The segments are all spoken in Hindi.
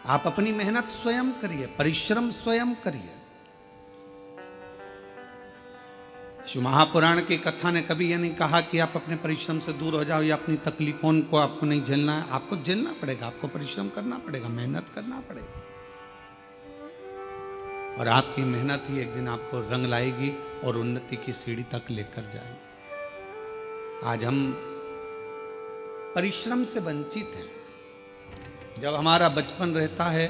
आप अपनी मेहनत स्वयं करिए, परिश्रम स्वयं करिए। शिव महापुराण की कथा ने कभी यह नहीं कहा कि आप अपने परिश्रम से दूर हो जाओ या अपनी तकलीफों को आपको नहीं झेलना है। आपको झेलना पड़ेगा, आपको परिश्रम करना पड़ेगा, मेहनत करना पड़ेगा, और आपकी मेहनत ही एक दिन आपको रंग लाएगी और उन्नति की सीढ़ी तक लेकर जाएगी। आज हम परिश्रम से वंचित हैं। जब हमारा बचपन रहता है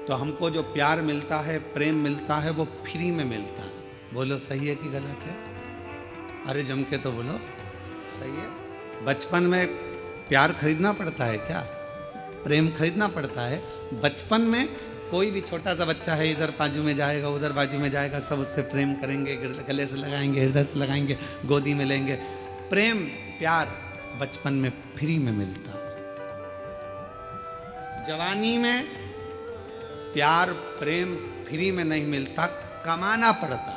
तो हमको जो प्यार मिलता है, प्रेम मिलता है, वो फ्री में मिलता है। बोलो सही है कि गलत है? अरे जम के तो बोलो सही है। बचपन में प्यार खरीदना पड़ता है क्या? प्रेम खरीदना पड़ता है? बचपन में कोई भी छोटा सा बच्चा है, इधर बाजू में जाएगा, उधर बाजू में जाएगा, सब उससे प्रेम करेंगे, गले से लगाएंगे, हृदय से लगाएंगे, गोदी में लेंगे। प्रेम प्यार बचपन में फ्री में मिलता है। जवानी में प्यार प्रेम फ्री में नहीं मिलता, कमाना पड़ता।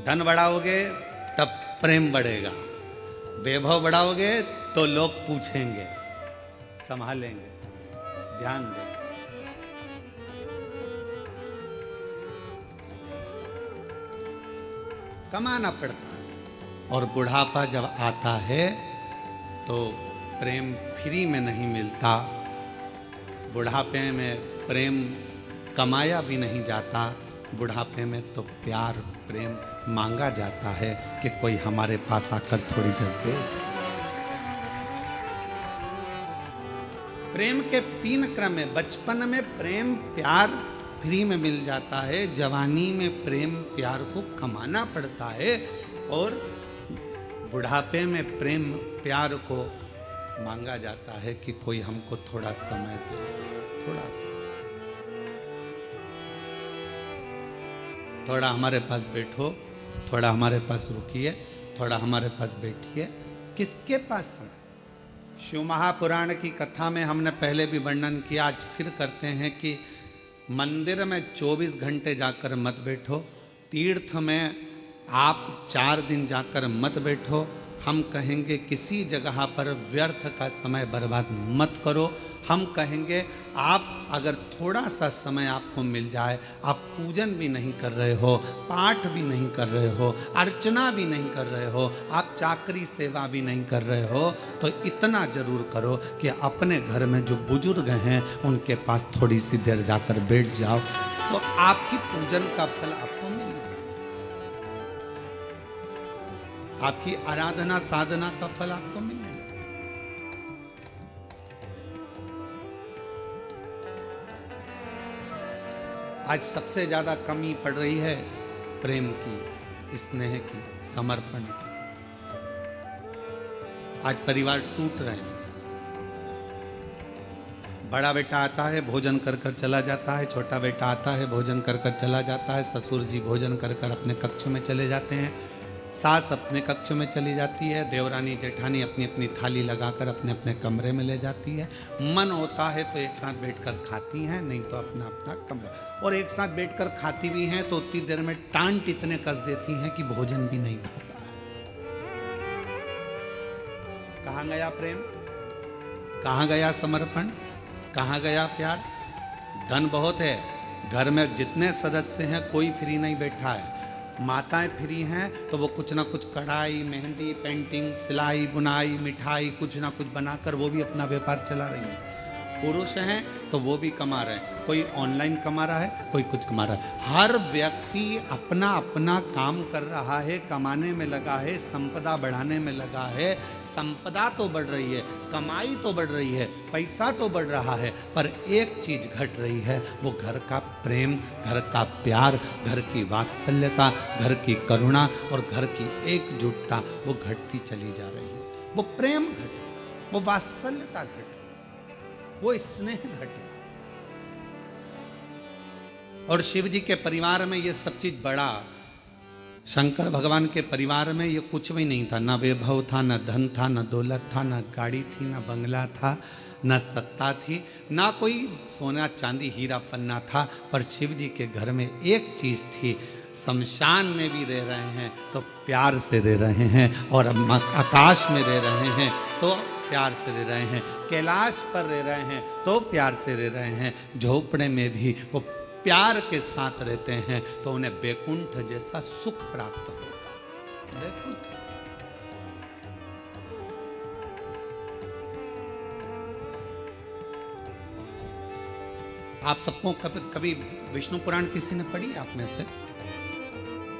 धन बढ़ाओगे तब प्रेम बढ़ेगा, वैभव बढ़ाओगे तो लोग पूछेंगे, संभालेंगे, ध्यान दें। कमाना पड़ता है। और बुढ़ापा जब आता है तो प्रेम फ्री में नहीं मिलता। बुढ़ापे में प्रेम कमाया भी नहीं जाता। बुढ़ापे में तो प्यार प्रेम मांगा जाता है कि कोई हमारे पास आकर थोड़ी देर दे। प्रेम के 3 क्रम है। बचपन में प्रेम प्यार फ्री में मिल जाता है, जवानी में प्रेम प्यार को कमाना पड़ता है, और बुढ़ापे में प्रेम प्यार को मांगा जाता है कि कोई हमको थोड़ा समय दे, थोड़ा सा, थोड़ा हमारे पास बैठो, थोड़ा हमारे पास रुकिए, थोड़ा हमारे पास बैठिए। किसके पास समय? शिव महापुराण की कथा में हमने पहले भी वर्णन किया, आज फिर करते हैं कि मंदिर में 24 घंटे जाकर मत बैठो, तीर्थ में आप 4 दिन जाकर मत बैठो। हम कहेंगे किसी जगह पर व्यर्थ का समय बर्बाद मत करो। हम कहेंगे आप अगर थोड़ा सा समय आपको मिल जाए, आप पूजन भी नहीं कर रहे हो, पाठ भी नहीं कर रहे हो, अर्चना भी नहीं कर रहे हो, आप चाकरी सेवा भी नहीं कर रहे हो, तो इतना जरूर करो कि अपने घर में जो बुजुर्ग हैं उनके पास थोड़ी सी देर जाकर बैठ जाओ, तो आपकी पूजन का फल आपको मिलेगा। आपकी आराधना साधना का फल आपको मिलने लगा। आज सबसे ज्यादा कमी पड़ रही है प्रेम की, स्नेह की, समर्पण की। आज परिवार टूट रहे हैं। बड़ा बेटा आता है, भोजन कर कर चला जाता है, छोटा बेटा आता है, भोजन कर कर चला जाता है, ससुर जी भोजन कर कर अपने कक्ष में चले जाते हैं, सास अपने कक्ष में चली जाती है, देवरानी जेठानी अपनी अपनी थाली लगाकर अपने अपने कमरे में ले जाती है। मन होता है तो एक साथ बैठकर खाती हैं, नहीं तो अपना अपना कमरा, और एक साथ बैठकर खाती भी हैं तो उतनी देर में टांट इतने कस देती हैं कि भोजन भी नहीं भाता है। कहाँ गया प्रेम? कहाँ गया समर्पण? कहाँ गया प्यार? धन बहुत है, घर में जितने सदस्य हैं कोई फ्री नहीं बैठा है। माताएं फ्री हैं तो वो कुछ ना कुछ कढ़ाई, मेहंदी, पेंटिंग, सिलाई, बुनाई, मिठाई कुछ ना कुछ बनाकर वो भी अपना व्यापार चला रही हैं। पुरुष हैं तो वो भी कमा रहे हैं, कोई ऑनलाइन कमा रहा है, कोई कुछ कमा रहा है। हर व्यक्ति अपना अपना काम कर रहा है, कमाने में लगा है, संपदा बढ़ाने में लगा है। संपदा तो बढ़ रही है, कमाई तो बढ़ रही है, पैसा तो बढ़ रहा है, पर एक चीज घट रही है, वो घर का प्रेम, घर का प्यार, घर की वात्सल्यता, घर की करुणा और घर की एकजुटता वो घटती चली जा रही है। वो प्रेम घट रहा है, वो वात्सल्यता घट रही है, वो स्नेह घट रहा है। और शिव जी के परिवार में ये सब चीज बड़ा। शंकर भगवान के परिवार में ये कुछ भी नहीं था, ना वैभव था, ना धन था, ना दौलत था, ना गाड़ी थी, ना बंगला था, ना सत्ता थी, ना कोई सोना चांदी हीरा पन्ना था। पर शिव जी के घर में एक चीज थी, शमशान में भी रह रहे हैं तो प्यार से रह रहे हैं, और अब आकाश में रह रहे हैं तो प्यार से रह रहे हैं, कैलाश पर रह रहे हैं तो प्यार से रह रहे हैं, झोपड़े में भी वो प्यार के साथ रहते हैं तो उन्हें बैकुंठ जैसा सुख प्राप्त होता है। बैकुंठ आप सबको कभी विष्णु पुराण किसी ने पढ़ी आप में से?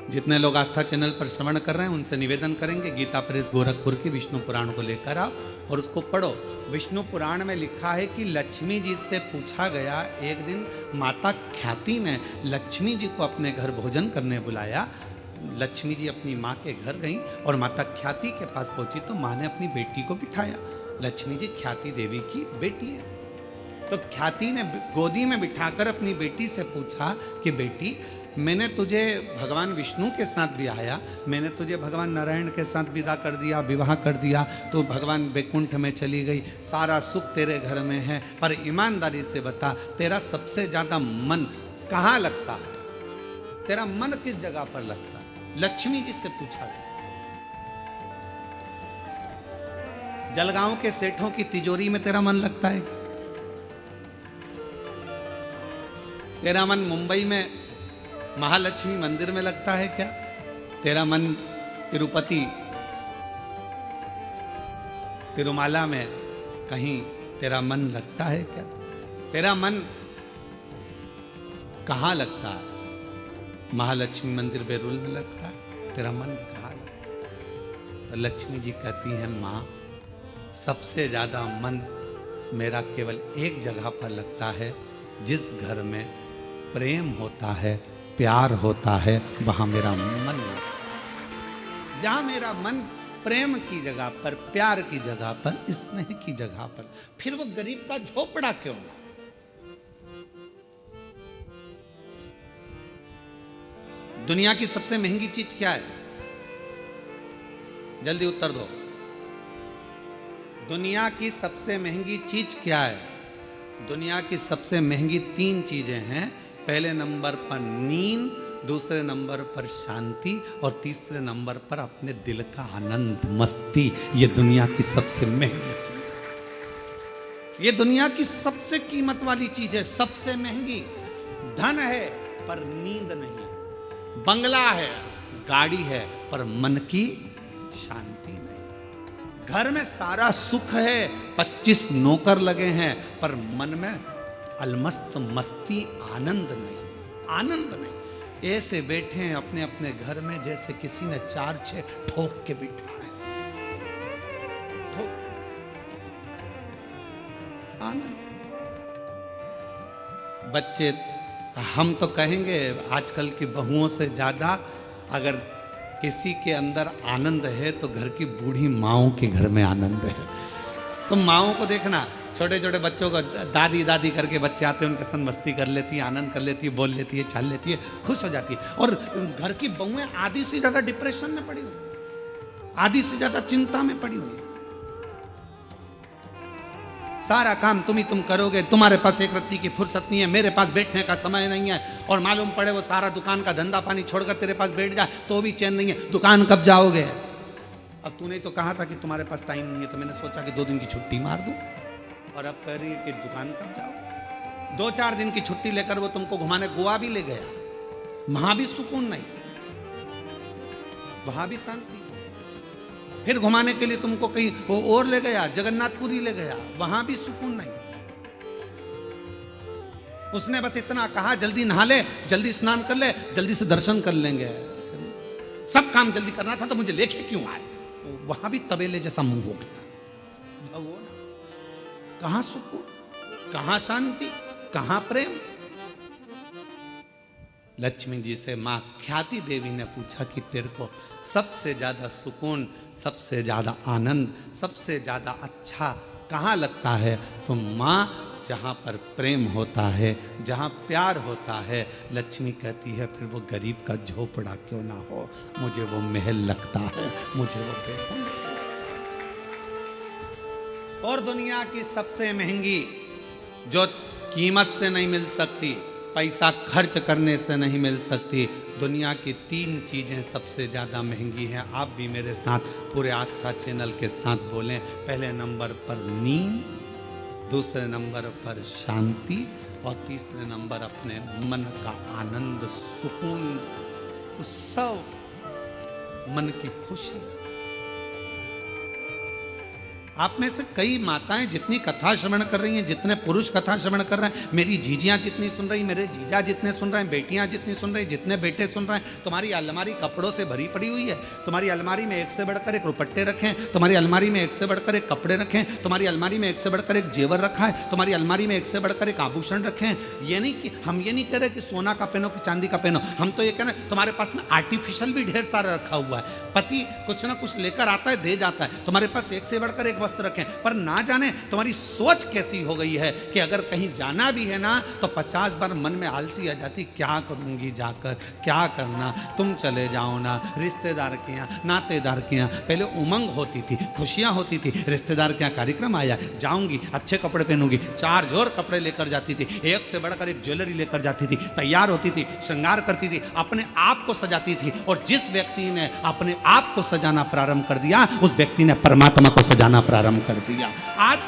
जितने लोग आस्था चैनल पर श्रवण कर रहे हैं उनसे निवेदन करेंगे गीता प्रेस गोरखपुर की विष्णु पुराण को लेकर आओ और उसको पढ़ो। विष्णु पुराण में लिखा है कि लक्ष्मी जी से पूछा गया, एक दिन माता ख्याति ने लक्ष्मी जी को अपने घर भोजन करने बुलाया। लक्ष्मी जी अपनी माँ के घर गई और माता ख्याति के पास पहुंची तो माँ ने अपनी बेटी को बिठाया। लक्ष्मी जी ख्याति देवी की बेटी है, तो ख्याति ने गोदी में बिठाकर अपनी बेटी से पूछा कि बेटी, मैंने तुझे भगवान विष्णु के साथ ब्याया, मैंने तुझे भगवान नारायण के साथ विदा कर दिया, विवाह कर दिया, तो भगवान बैकुंठ में चली गई, सारा सुख तेरे घर में है, पर ईमानदारी से बता तेरा सबसे ज्यादा मन कहाँ लगता है? तेरा मन किस जगह पर लगता है? लक्ष्मी जी से पूछा गया। जलगांव के सेठों की तिजोरी में तेरा मन लगता है क्या? तेरा मन मुंबई में महालक्ष्मी मंदिर में लगता है क्या? तेरा मन तिरुपति तिरुमाला में कहीं तेरा मन लगता है क्या? तेरा मन कहाँ लगता है? महालक्ष्मी मंदिर बेरुल में लगता है? तेरा मन कहाँ लगता है? तो लक्ष्मी जी कहती हैं, माँ सबसे ज्यादा मन मेरा केवल एक जगह पर लगता है, जिस घर में प्रेम होता है, प्यार होता है, वहां मेरा मन लगता है। जहां मेरा मन प्रेम की जगह पर, प्यार की जगह पर, स्नेह की जगह पर, फिर वो गरीब का झोपड़ा क्यों ना? दुनिया की सबसे महंगी चीज क्या है? जल्दी उत्तर दो। दुनिया की सबसे महंगी चीज क्या है? दुनिया की सबसे महंगी 3 चीजें हैं। पहले नंबर पर नींद, दूसरे नंबर पर शांति, और तीसरे नंबर पर अपने दिल का आनंद, मस्ती। ये दुनिया की सबसे महंगी चीज, ये दुनिया की सबसे कीमत वाली चीज है, सबसे महंगी। धन है पर नींद नहीं, बंगला है, गाड़ी है, पर मन की शांति नहीं। घर में सारा सुख है, 25 नौकर लगे हैं, पर मन में अलमस्त मस्ती, आनंद नहीं, आनंद नहीं। ऐसे बैठे हैं अपने अपने घर में जैसे किसी ने 4-6 ठोक के बिठा है। ठोक, आनंद। बच्चे, हम तो कहेंगे आजकल की बहुओं से ज्यादा अगर किसी के अंदर आनंद है तो घर की बूढ़ी माओं के घर में आनंद है। तो माओं को देखना, छोटे छोटे बच्चों को दादी दादी करके बच्चे आते हैं, उनके संग मस्ती कर लेती है, आनंद कर लेती है, बोल लेती है, चाल लेती है, खुश हो जाती है। और घर की बहुएं आधी से ज्यादा डिप्रेशन में पड़ी हुई, आधी से ज्यादा चिंता में पड़ी हुई। सारा काम तुम करोगे, तुम्हारे पास एक रत्ती की फुर्सत नहीं है, मेरे पास बैठने का समय नहीं है, और मालूम पड़े वो सारा दुकान का धंधा पानी छोड़कर तेरे पास बैठ जाए तो भी चैन नहीं है। दुकान कब जाओगे? अब तूने तो कहा था कि तुम्हारे पास टाइम नहीं है, तो मैंने सोचा कि 2 दिन की छुट्टी मार दूं, और अब कह रही है कि दुकान कब जाओ? 2-4 दिन की छुट्टी लेकर वो तुमको घुमाने गोवा भी ले गया, वहां भी सुकून नहीं, वहां भी शांति। फिर घुमाने के लिए तुमको कहीं वो और ले गया, जगन्नाथपुरी ले गया, वहां भी सुकून नहीं। उसने बस इतना कहा, जल्दी नहा ले, जल्दी स्नान कर ले, जल्दी से दर्शन कर लेंगे, सब काम जल्दी करना था, तो मुझे लेके क्यों आए? वहां भी तबेले जैसा मुंह हो गया। कहां सुकून, कहां शांति, कहां प्रेम? लक्ष्मी जी से मां ख्याति देवी ने पूछा कि तेरे को सबसे ज्यादा सुकून, सबसे ज्यादा आनंद, सबसे ज्यादा अच्छा कहां लगता है? तो मां, जहां पर प्रेम होता है, जहां प्यार होता है, लक्ष्मी कहती है फिर वो गरीब का झोपड़ा क्यों ना हो, मुझे वो महल लगता है, मुझे वो बेहद। और दुनिया की सबसे महंगी, जो कीमत से नहीं मिल सकती, पैसा खर्च करने से नहीं मिल सकती, दुनिया की 3 चीज़ें सबसे ज़्यादा महंगी हैं। आप भी मेरे साथ पूरे आस्था चैनल के साथ बोलें। पहले नंबर पर नींद, दूसरे नंबर पर शांति और तीसरे नंबर अपने मन का आनंद, सुकून, उत्सव, मन की खुशी। आप में से कई माताएं जितनी कथा श्रवण कर रही हैं, जितने पुरुष कथा श्रवण कर रहे हैं, मेरी जीजियां जितनी सुन रही, मेरे जीजा जितने सुन रहे हैं, बेटियां जितनी सुन रही, जितने बेटे सुन रहे हैं, तुम्हारी अलमारी कपड़ों से भरी पड़ी हुई है। तुम्हारी अलमारी में एक से बढ़कर एक रुपट्टे रखें, तुम्हारी अलमारी में एक से बढ़कर एक कपड़े रखें, तुम्हारी अलमारी में एक से बढ़कर एक जेवर रखा है, तुम्हारी अलमारी में एक से बढ़कर एक आभूषण रखे हैं। ये नहीं कि हम ये नहीं कह रहे कि सोना का पहनो कि चांदी का पहनो, हम तो ये कह रहे हैं तुम्हारे पास में आर्टिफिशियल भी ढेर सारा रखा हुआ है। पति कुछ ना कुछ लेकर आता है, दे जाता है, तुम्हारे पास एक से बढ़कर एक वस्त्र रखें। पर ना जाने तुम्हारी सोच कैसी हो गई है कि अगर कहीं जाना भी है ना तो 50 बार मन में आलसी आ जाती, क्या करूंगी जाकर, क्या करना, तुम चले जाओ ना। रिश्तेदार के यहाँ, नातेदार के यहाँ पहले उमंग होती थी, खुशियां होती थी। रिश्तेदार के यहाँ कार्यक्रम आया, जाऊंगी, अच्छे कपड़े पहनूंगी, 4 जोर कपड़े लेकर जाती थी, एक से बढ़कर एक ज्वेलरी लेकर जाती थी, तैयार होती थी, श्रृंगार करती थी, अपने आप को सजाती थी। और जिस व्यक्ति ने अपने आप को सजाना प्रारंभ कर दिया, उस व्यक्ति ने परमात्मा को सजाना प्रारंभ कर दिया। आज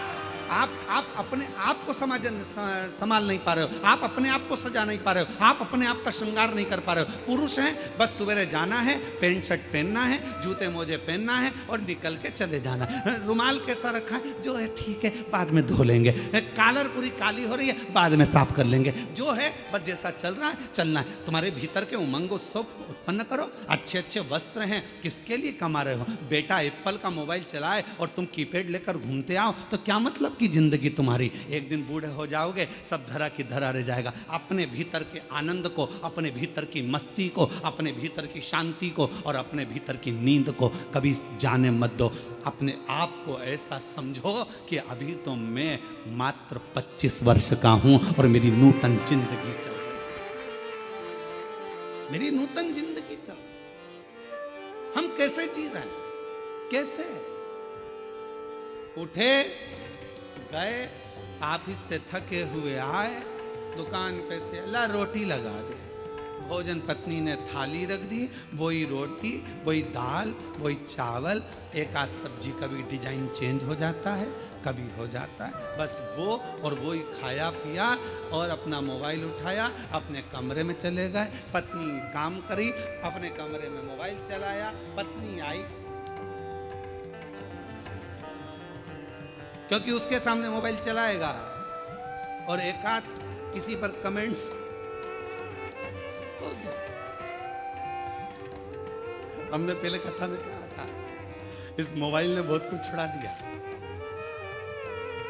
आप अपने आप को संभाल नहीं पा रहे हो, आप अपने आप को सजा नहीं पा रहे हो, आप अपने आप का श्रृंगार नहीं कर पा रहे हो। पुरुष हैं, बस सवेरे जाना है, पैंट शर्ट पहनना है, जूते मोजे पहनना है और निकल के चले जाना। रुमाल कैसा रखा है, जो है ठीक है, बाद में धो लेंगे। कॉलर पूरी काली हो रही है, बाद में साफ कर लेंगे। जो है बस जैसा चल रहा है चलना है। तुम्हारे भीतर के उमंग उत्सव उत्पन्न करो। अच्छे अच्छे वस्त्र हैं, किसके लिए कमा रहे हो? बेटा एप्पल का मोबाइल चलाए और तुम कीपैड लेकर घूमते आओ तो क्या मतलब की जिंदगी तुम्हारी? एक दिन बूढ़े हो जाओगे, सब धरा की धरा रह जाएगा। अपने भीतर के आनंद को, अपने भीतर की मस्ती को, अपने भीतर की शांति को और अपने भीतर की नींद को कभी जाने मत दो। अपने आप को ऐसा समझो कि अभी तो मैं मात्र 25 वर्ष का हूं और मेरी नूतन जिंदगी चल रही है। मेरी नूतन जिंदगी चल रही है। हम कैसे जी रहे हैं? कैसे उठे, गए, ऑफिस से थके हुए आए, दुकान पे से अल्लाह रोटी लगा दे, भोजन पत्नी ने थाली रख दी, वही रोटी, वही दाल, वही चावल, एक आध सब्जी, कभी डिजाइन चेंज हो जाता है, कभी हो जाता है, बस वो और वो ही खाया पिया और अपना मोबाइल उठाया, अपने कमरे में चले गए। पत्नी काम करी, अपने कमरे में मोबाइल चलाया, पत्नी आई क्योंकि उसके सामने मोबाइल चलाएगा और एक आध किसी पर कमेंट्स हो गया। हमने पहले कथा में कहा था, इस मोबाइल ने बहुत कुछ छुड़ा दिया।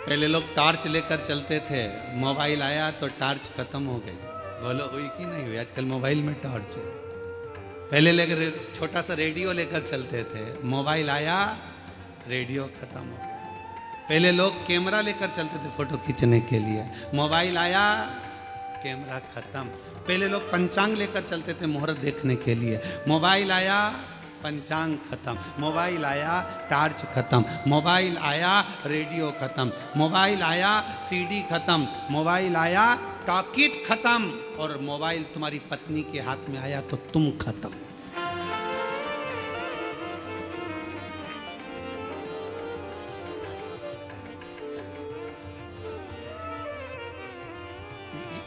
पहले लोग टॉर्च लेकर चलते थे, मोबाइल आया तो टॉर्च खत्म हो गई। बोलो हुई कि नहीं हुई? आजकल मोबाइल में टॉर्च है। पहले लेकर छोटा सा रेडियो लेकर चलते थे, मोबाइल आया, रेडियो खत्म हो गया। पहले लोग कैमरा लेकर चलते थे फोटो खींचने के लिए, मोबाइल आया, कैमरा खत्म। पहले लोग पंचांग लेकर चलते थे मुहूर्त देखने के लिए, मोबाइल आया, पंचांग खत्म। मोबाइल आया, टॉर्च खत्म। मोबाइल आया, रेडियो खत्म। मोबाइल आया, सीडी खत्म। मोबाइल आया, टॉकीज खत्म। और मोबाइल तुम्हारी पत्नी के हाथ में आया तो तुम खत्म।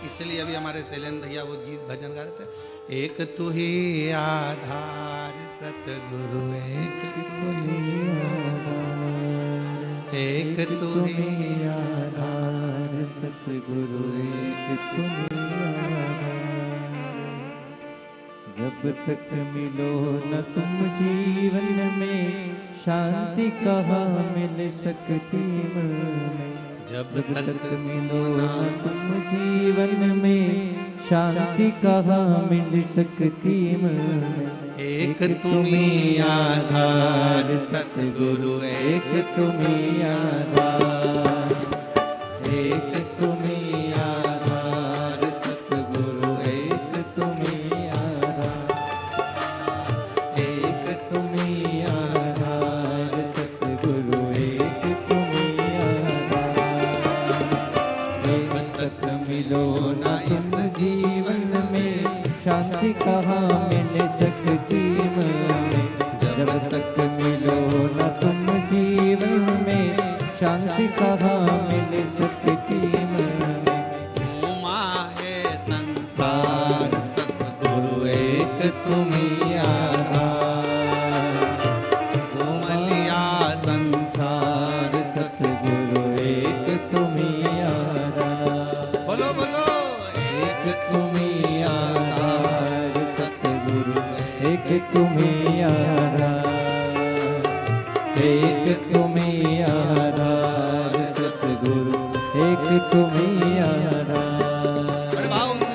इसलिए अभी हमारे शैलेंद्र भैया वो गीत भजन गा रहे थे, एक तू ही आधार सतगुरु, एक तू ही आधार, एक तू ही आधार सतगुरु, एक तू ही आधार। जब तक मिलो न तुम जीवन में, शांति कहाँ मिल सकती मन। जब तक मिलो ना तुम जीवन में, शांति कहाँ मिल सकती मन। एक तुम्ही आधार सतगुरु, एक तुम्ही आधार, एक तुम्ही आधार सतगुरु, एक तुम्ही आधार, एक तुम्ही आधार सतगुरु, एक तुम्ही आधार। जब तक मिलो ना तुम जीवन में, शांति कहाँ मिल सकती में, जब तक मिलो न तुम जीवन में, शांति कहाँ मिल सकती में। घूमा है संसार सतगुरु एक तुम्ही आधार, घूम लिया संसार सतगुरु एक तुम्ही आधार, बोलो बोलो एक तुम्ही आधार सतगुरु एक तुम्ही आधार, एक तुम्ही आधार सतगुरु एक तुम्ही आधार। बड़े भाव से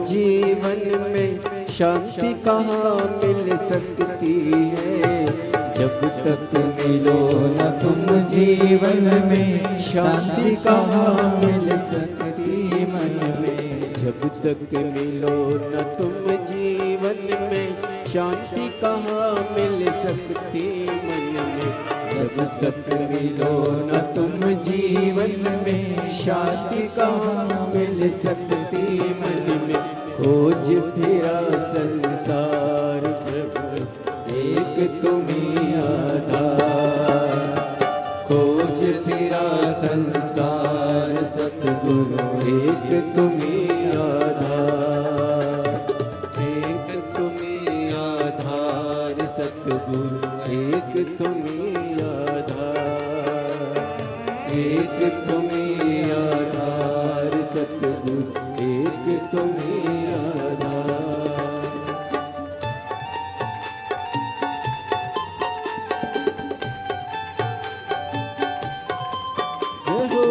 जीवन में शांति कहाँ मिल सकती है, जब तक मिलो न तुम जीवन में, शांति कहाँ मिल सकती मन में। जब तक मिलो न तुम जीवन में, शांति कहाँ मिल सकती मन में। जब तक मिलो न तुम जीवन में, शांति कहाँ मिल सकती मन में। खोज फिरा संसार प्रभु एक तुम्ही आधार, खोज फिरा संसार सतगुरु एक तुम्ही आधार, एक तुम्ही आधार सतगुरु एक तुम्ही आधार, एक तुम्ही आधार सतगुरु एक तुम्ही आधार। जय हो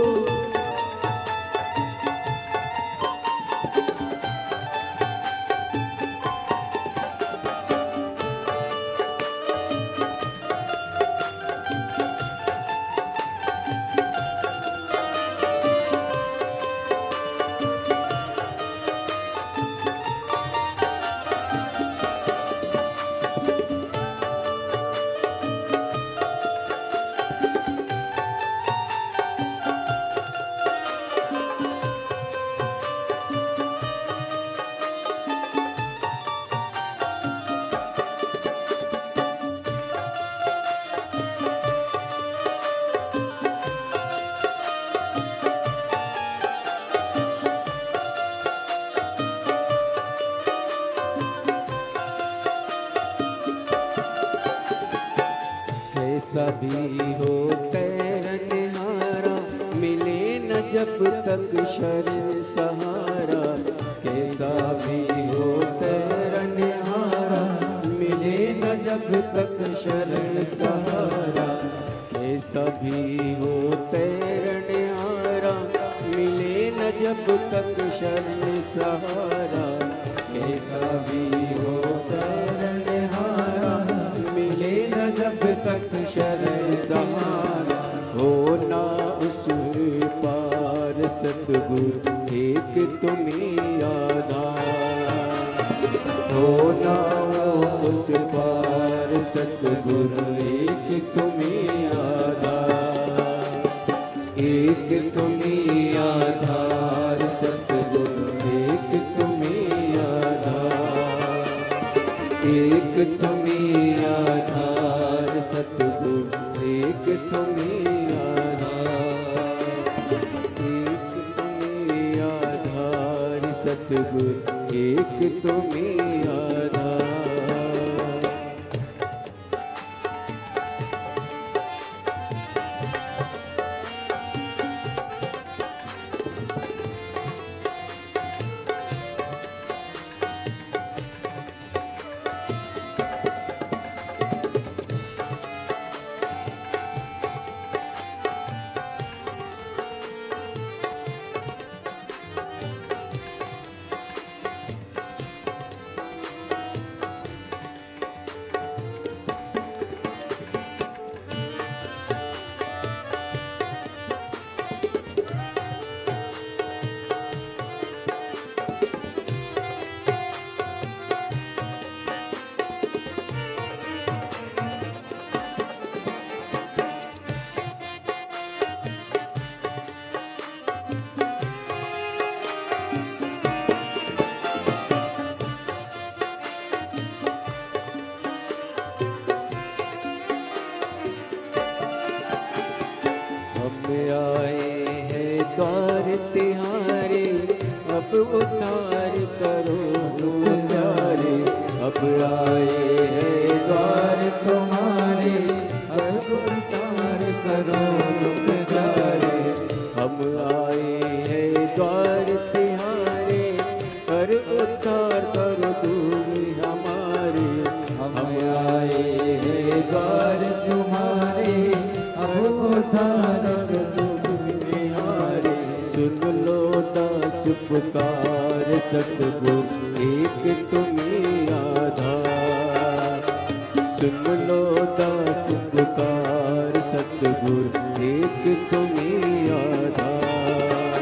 कैसा भी हो तैरनहारा, मिले न जब तक शरण सहारा। कैसा भी हो तैरनहारा, मिले न जब तक शरण सहारा। कैसा भी हो तैरनहारा, मिले न जब तक शरण सहारा। कैसा भी हो तैरनहारा, मिले न जब तक शरण सहारा। हो ना उस पार सतगुरु एक तुम्ही आधार, हो ना उस पार सतगुरु एक तुम्ही आधार। एक तुम्हीं आधार सतगुरु, एक तुम्हीं आधार, एक तुम्हीं आधार सतगुरु, एक तुम्हीं आधार, एक तुम्हीं आधार सतगुरु, एक तुम्हीं आधार। द्वार तिहारे, अब उद्धार करो प्यारे, अब आए हैं द्वार तुम्हारे, अब उद्धार करो प्यारे। हम आए हैं द्वार तिहारे, पर उद्धार करो तुम हमारे। हम आए हैं द्वार तुम्हारे, अब उद्धार करो पुकार सतगुरु, एक तुम्हीं आधार। सुन लो दास पुकार सतगुरु, एक तुम्हीं आधार,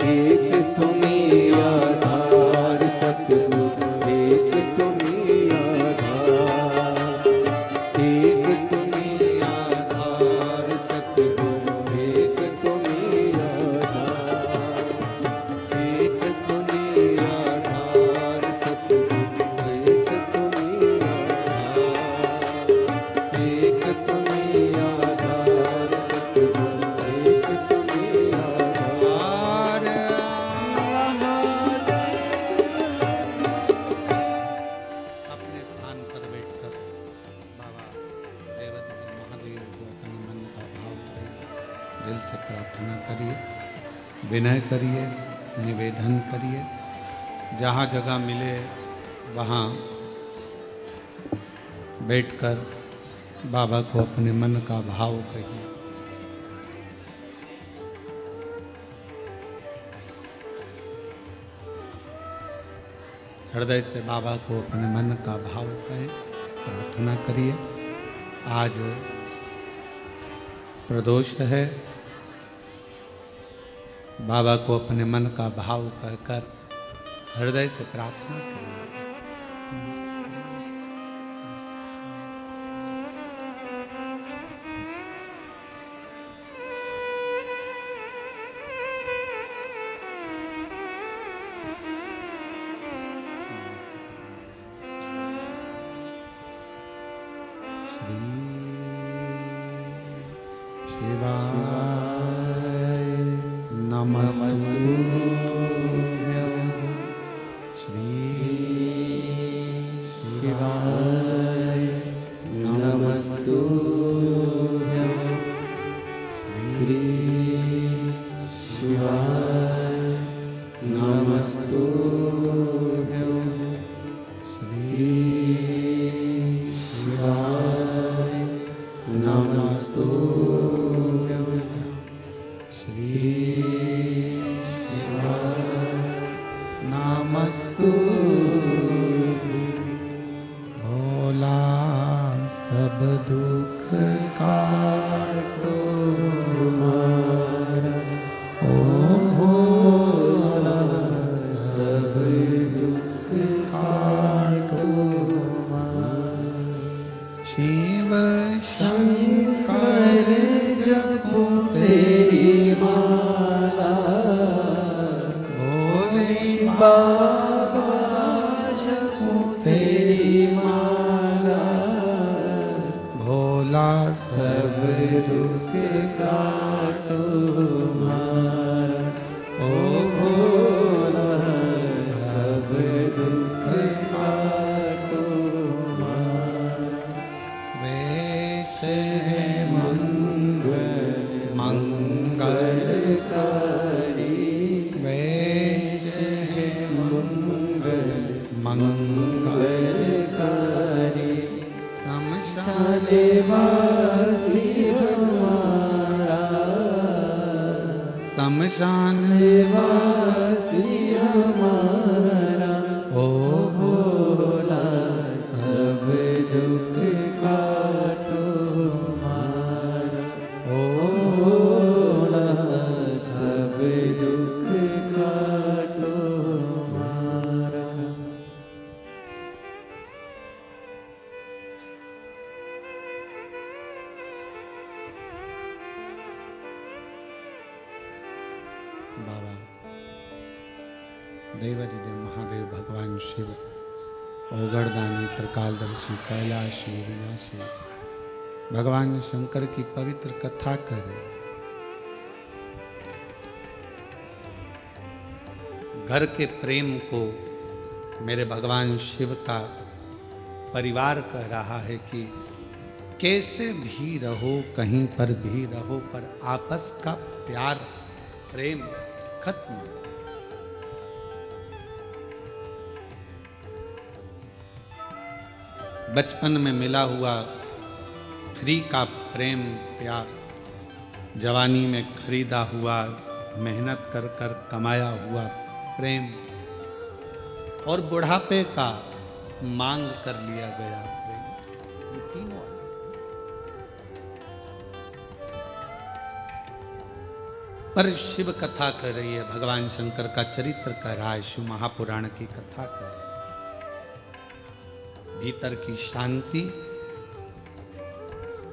एक तुम्हीं आधार सतगुरु, एक तुम्हीं आधार, एक तुम्हीं आधार सतगुरु, एक तुम्हीं आधार, एक तुम्हीं आधार सतगुरु, एक तुम्हीं आधार, एक तुम्हीं आधार सतगुरु, एक तुम्हीं आधार। अपने स्थान पर बैठकर बाबा देवदत्त महादेव को अपने मन का भाव करिए, दिल से प्रार्थना करिए, विनय करिए, निवेदन करिए। जहाँ जगह मिले वहाँ बैठकर बाबा को अपने मन का भाव कहिए। हृदय से बाबा को अपने मन का भाव कहें, प्रार्थना करिए। आज प्रदोष है, बाबा को अपने मन का भाव कहकर हृदय से प्रार्थना करिए। श्री शिवाय नमस्तुभ्यं, श्री शिवाय नमस्तुभ्यं, श्री शिवाय नमस्तुभ्यं, श्री शिवाय नमस्तुभ्यं, श्री शिवाय नमस्तुभ्यं। भोला सब दुख काटो हमारा, ओ भोला सब दुख काटो हमारा। शिव शंकर जपो तेरी दुख काटो मारा, ओ भोला सब दुख काटो मारा। वेश है मंगलकारी, वेश है मंगलकारी, शमशान वासी हमारा, शमशान वासी हमारा, ओ भोला सब दुख काटो मारा, ओ भोला सब दुख काटो मारा। बाबा देवादिदेव महादेव भगवान शिव ओगड़दानी त्रिकालदर्शी कैलाशी विनाशी भगवान शंकर की पवित्र कथा करे। घर के प्रेम को मेरे भगवान शिव का परिवार कह रहा है कि कैसे भी रहो, कहीं पर भी रहो, पर आपस का प्यार प्रेम खत्म मत। बचपन में मिला हुआ फ्री का प्रेम प्यार, जवानी में खरीदा हुआ मेहनत कर कर कमाया हुआ प्रेम, और बुढ़ापे का मांग कर लिया गया प्रेम, ये तीनों अलग। पर शिव कथा कर रही है, भगवान शंकर का चरित्र कह रहा है, शिव महापुराण की कथा कर रही है। भीतर की शांति,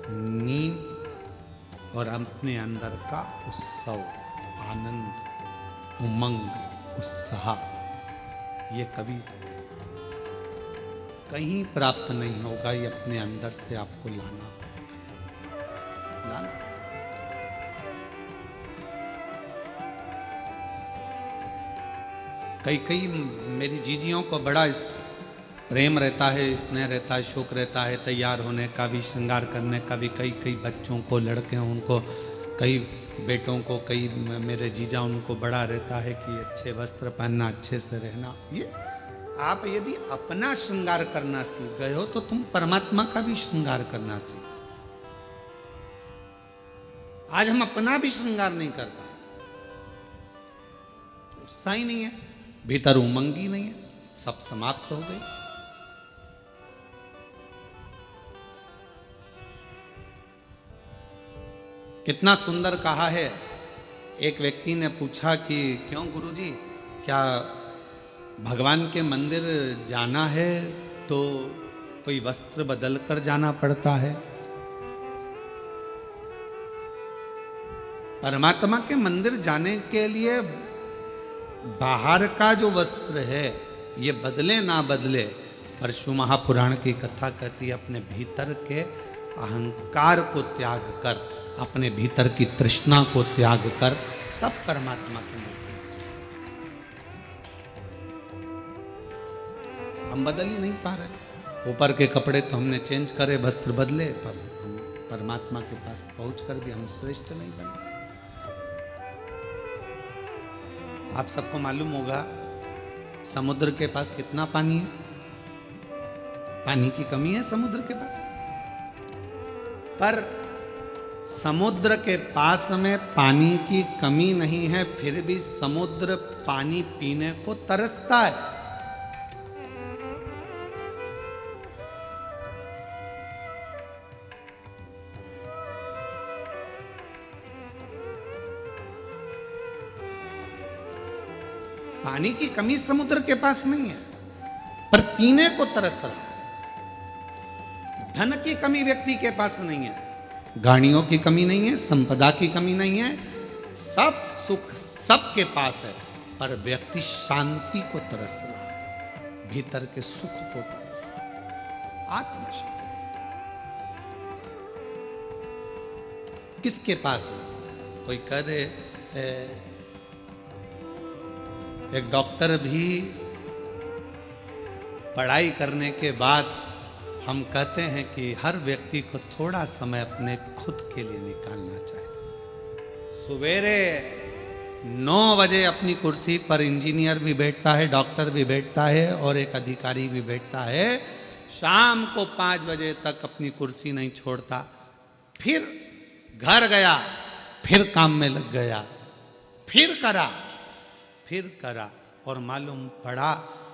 नींद और अपने अंदर का उत्सव, आनंद, उमंग, उत्साह, ये कभी कहीं प्राप्त नहीं होगा, ये अपने अंदर से आपको लाना पड़ेगा, लाना। कई मेरी जीजियों को बड़ा प्रेम रहता है, स्नेह रहता है, शौक रहता है तैयार होने का भी, श्रृंगार करने का भी। कई बच्चों को, लड़के हैं उनको, कई बेटों को, कई मेरे जीजा उनको बड़ा रहता है कि अच्छे वस्त्र पहनना, अच्छे से रहना। ये आप यदि अपना श्रृंगार करना सीख गए हो तो तुम परमात्मा का भी श्रृंगार करना सीखो। आज हम अपना भी श्रृंगार नहीं कर पा रहे, उत्साह ही नहीं है, भीतर उमंग ही नहीं है, सब समाप्त हो गई। कितना सुंदर कहा है। एक व्यक्ति ने पूछा कि क्यों गुरुजी, क्या भगवान के मंदिर जाना है तो कोई वस्त्र बदल कर जाना पड़ता है? परमात्मा के मंदिर जाने के लिए बाहर का जो वस्त्र है ये बदले ना बदले, पर शिव महापुराण की कथा कहती है अपने भीतर के अहंकार को त्याग कर, अपने भीतर की तृष्णा को त्याग कर, तब परमात्मा के नजदीक हम बदल ही नहीं पा रहे। ऊपर के कपड़े तो हमने चेंज करे, वस्त्र बदले, पर हम परमात्मा के पास पहुंचकर भी हम श्रेष्ठ नहीं बने। आप सबको मालूम होगा समुद्र के पास कितना पानी है? पानी की कमी है समुद्र के पास, पर समुद्र के पास में पानी की कमी नहीं है, फिर भी समुद्र पानी पीने को तरसता है। पानी की कमी समुद्र के पास नहीं है, पर पीने को तरस रहा है। धन की कमी व्यक्ति के पास नहीं है, गाड़ियों की कमी नहीं है, संपदा की कमी नहीं है, सब सुख सबके पास है, पर व्यक्ति शांति को तरस रहा है, भीतर के सुख को तरस रहा है, आत्मशांति। किसके पास है? कोई कह दे एक डॉक्टर भी पढ़ाई करने के बाद हम कहते हैं कि हर व्यक्ति को थोड़ा समय अपने खुद के लिए निकालना चाहिए। सवेरे 9 बजे अपनी कुर्सी पर इंजीनियर भी बैठता है, डॉक्टर भी बैठता है और एक अधिकारी भी बैठता है। शाम को 5 बजे तक अपनी कुर्सी नहीं छोड़ता, फिर घर गया, फिर काम में लग गया, फिर करा और मालूम पड़ा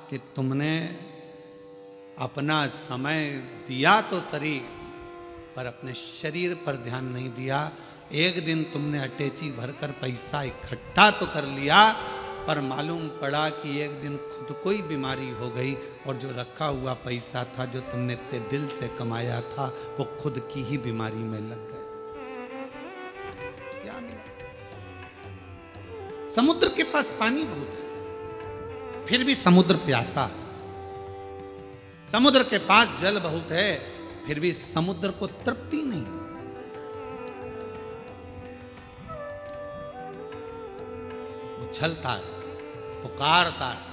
कि तुमने अपना समय दिया तो सही, पर अपने शरीर पर ध्यान नहीं दिया। एक दिन तुमने अटैची भरकर पैसा इकट्ठा तो कर लिया, पर मालूम पड़ा कि एक दिन खुद को ही बीमारी हो गई और जो रखा हुआ पैसा था, जो तुमने इतने दिल से कमाया था, वो खुद की ही बीमारी में लग गया। क्या मिला? समुद्र के पास पानी बहुत है, फिर भी समुद्र प्यासा है। समुद्र के पास जल बहुत है, फिर भी समुद्र को तृप्ति नहीं। उछलता है, पुकारता है।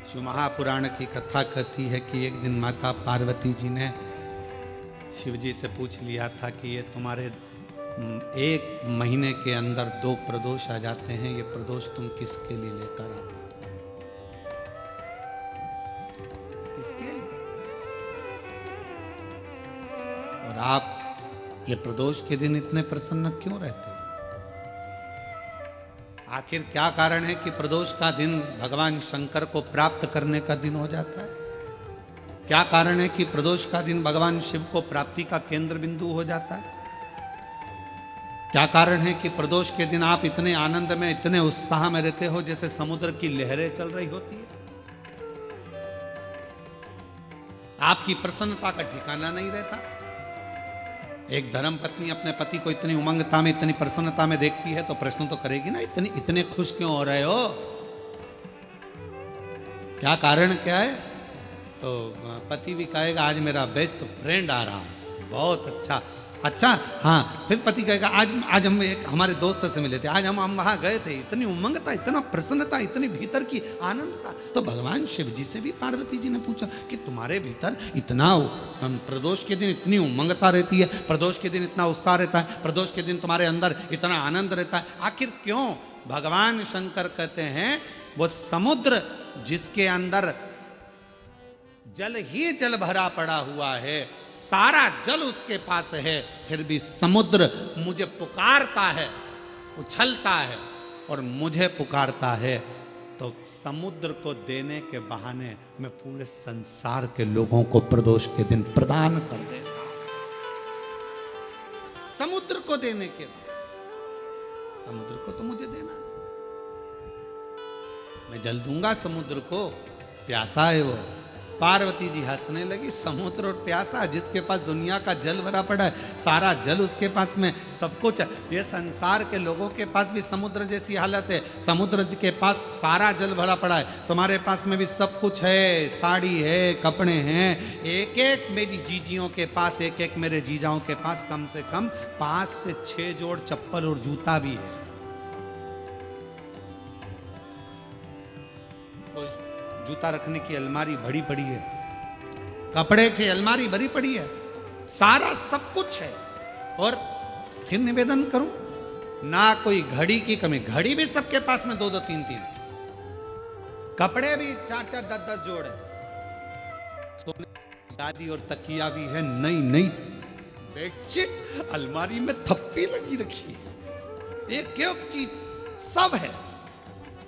शिव महापुराण की कथा कहती है कि एक दिन माता पार्वती जी ने शिव जी से पूछ लिया था कि ये तुम्हारे 1 महीने के अंदर 2 प्रदोष आ जाते हैं, ये प्रदोष तुम किसके लिए लेकर आते हो? किसके लिए? और आप ये प्रदोष के दिन इतने प्रसन्न क्यों रहते हो? आखिर क्या कारण है कि प्रदोष का दिन भगवान शंकर को प्राप्त करने का दिन हो जाता है? क्या कारण है कि प्रदोष का दिन भगवान शिव को प्राप्ति का केंद्र बिंदु हो जाता है? क्या कारण है कि प्रदोष के दिन आप इतने आनंद में, इतने उत्साह में रहते हो जैसे समुद्र की लहरें चल रही होती है? आपकी प्रसन्नता का ठिकाना नहीं रहता। एक धर्म पत्नी अपने पति को इतनी उमंगता में, इतनी प्रसन्नता में देखती है तो प्रश्न तो करेगी ना, इतने खुश क्यों हो रहे हो? क्या कारण क्या है? तो पति भी कहेगा आज मेरा बेस्ट फ्रेंड आ रहा है, बहुत अच्छा। हाँ, फिर पति कहेगा आज हम एक हमारे दोस्त से मिले थे, आज हम वहां गए थे, इतनी उमंगता, इतना प्रसन्नता, इतनी भीतर की आनंद था। तो भगवान शिव जी से भी पार्वती जी ने पूछा कि तुम्हारे भीतर इतना प्रदोष के दिन इतनी उमंगता रहती है, प्रदोष के दिन इतना उत्साह रहता है, प्रदोष के दिन तुम्हारे अंदर इतना आनंद रहता है, आखिर क्यों? भगवान शंकर कहते हैं वो समुद्र जिसके अंदर जल ही जल भरा पड़ा हुआ है, सारा जल उसके पास है, फिर भी समुद्र मुझे पुकारता है, उछलता है और मुझे पुकारता है, तो समुद्र को देने के बहाने मैं पूरे संसार के लोगों को प्रदोष के दिन प्रदान कर देता हूं। समुद्र को देने के बाद समुद्र को तो मुझे देना, मैं जल दूंगा समुद्र को, प्यासा है वो। पार्वती जी हंसने लगी, समुद्र और प्यासा, जिसके पास दुनिया का जल भरा पड़ा है, सारा जल उसके पास में, सब कुछ। ये संसार के लोगों के पास भी समुद्र जैसी हालत है, समुद्र के पास सारा जल भरा पड़ा है, तुम्हारे पास में भी सब कुछ है, साड़ी है, कपड़े हैं, एक एक मेरी जीजियों के पास, एक एक मेरे जीजाओं के पास कम से कम 5 से 6 जोड़ चप्पल और जूता भी है। जूता रखने की अलमारी भरी पड़ी है, कपड़े की अलमारी भरी पड़ी है, सारा सब कुछ है। और फिर निवेदन करूं, ना कोई घड़ी की कमी, घड़ी भी सबके पास में 2-2 3-3, कपड़े भी 4-4 10-10 जोड़ है, सोने की गादी और तकिया भी है, नई नई बेडशीट अलमारी में थप्पी लगी रखी है, एक चीज सब है।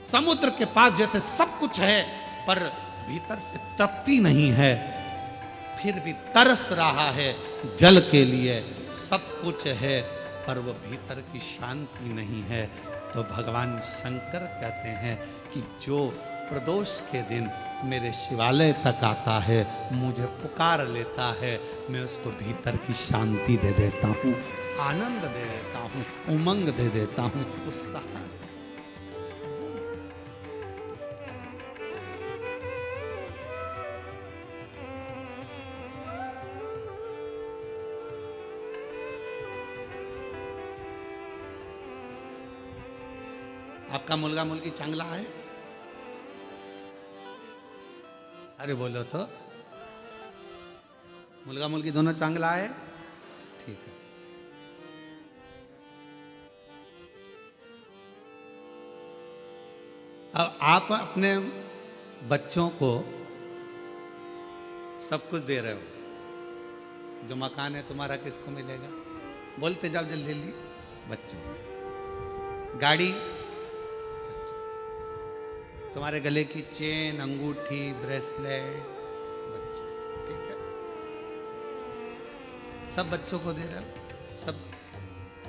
समुद्र के पास जैसे सब कुछ है, पर भीतर से तृप्ति नहीं है, फिर भी तरस रहा है जल के लिए। सब कुछ है पर वो भीतर की शांति नहीं है। तो भगवान शंकर कहते हैं कि जो प्रदोष के दिन मेरे शिवालय तक आता है, मुझे पुकार लेता है, मैं उसको भीतर की शांति दे देता हूँ, आनंद दे देता हूँ, उमंग दे देता हूँ, उत्साह। आपका मुलगा मुलगी चांगला है? अरे बोलो तो, मुलगा मुलगी दोनों चांगला है? ठीक है। अब आप अपने बच्चों को सब कुछ दे रहे हो, जो मकान है तुम्हारा किसको मिलेगा? बोलते जाओ जल्दी जल्दी। बच्चों। गाड़ी, बच्चों। तुम्हारे गले की चेन, अंगूठी, ब्रेसलेट, बच्चों। ठीक है, सब बच्चों को दे रहे हो,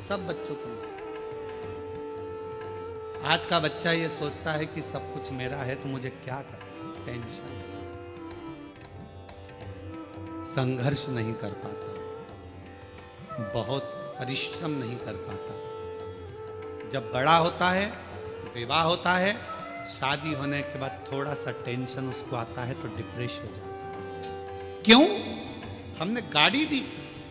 सब बच्चों को। आज का बच्चा ये सोचता है कि सब कुछ मेरा है तो मुझे क्या करना, टेंशन। संघर्ष नहीं कर पाता, बहुत परिश्रम नहीं कर पाता। जब बड़ा होता है, विवाह होता है, शादी होने के बाद थोड़ा सा टेंशन उसको आता है तो डिप्रेस हो जाता है। क्यों? हमने गाड़ी दी,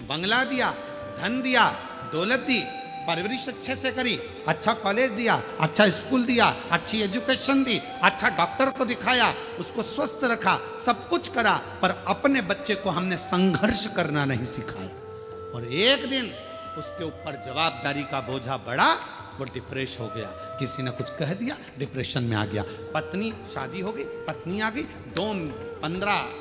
बंगला दिया, धन दिया, दौलत दी, परवरिश अच्छे से करी, अच्छा कॉलेज दिया, अच्छा स्कूल दिया, अच्छी एजुकेशन दी, अच्छा डॉक्टर को दिखाया, उसको स्वस्थ रखा, सब कुछ करा, पर अपने बच्चे को हमने संघर्ष करना नहीं सिखाया। और एक दिन उसके ऊपर जवाबदारी का बोझा बढ़ा, वो डिप्रेस हो गया। किसी ने कुछ कह दिया, डिप्रेशन में आ गया। पत्नी, शादी हो गई, पत्नी आ गई,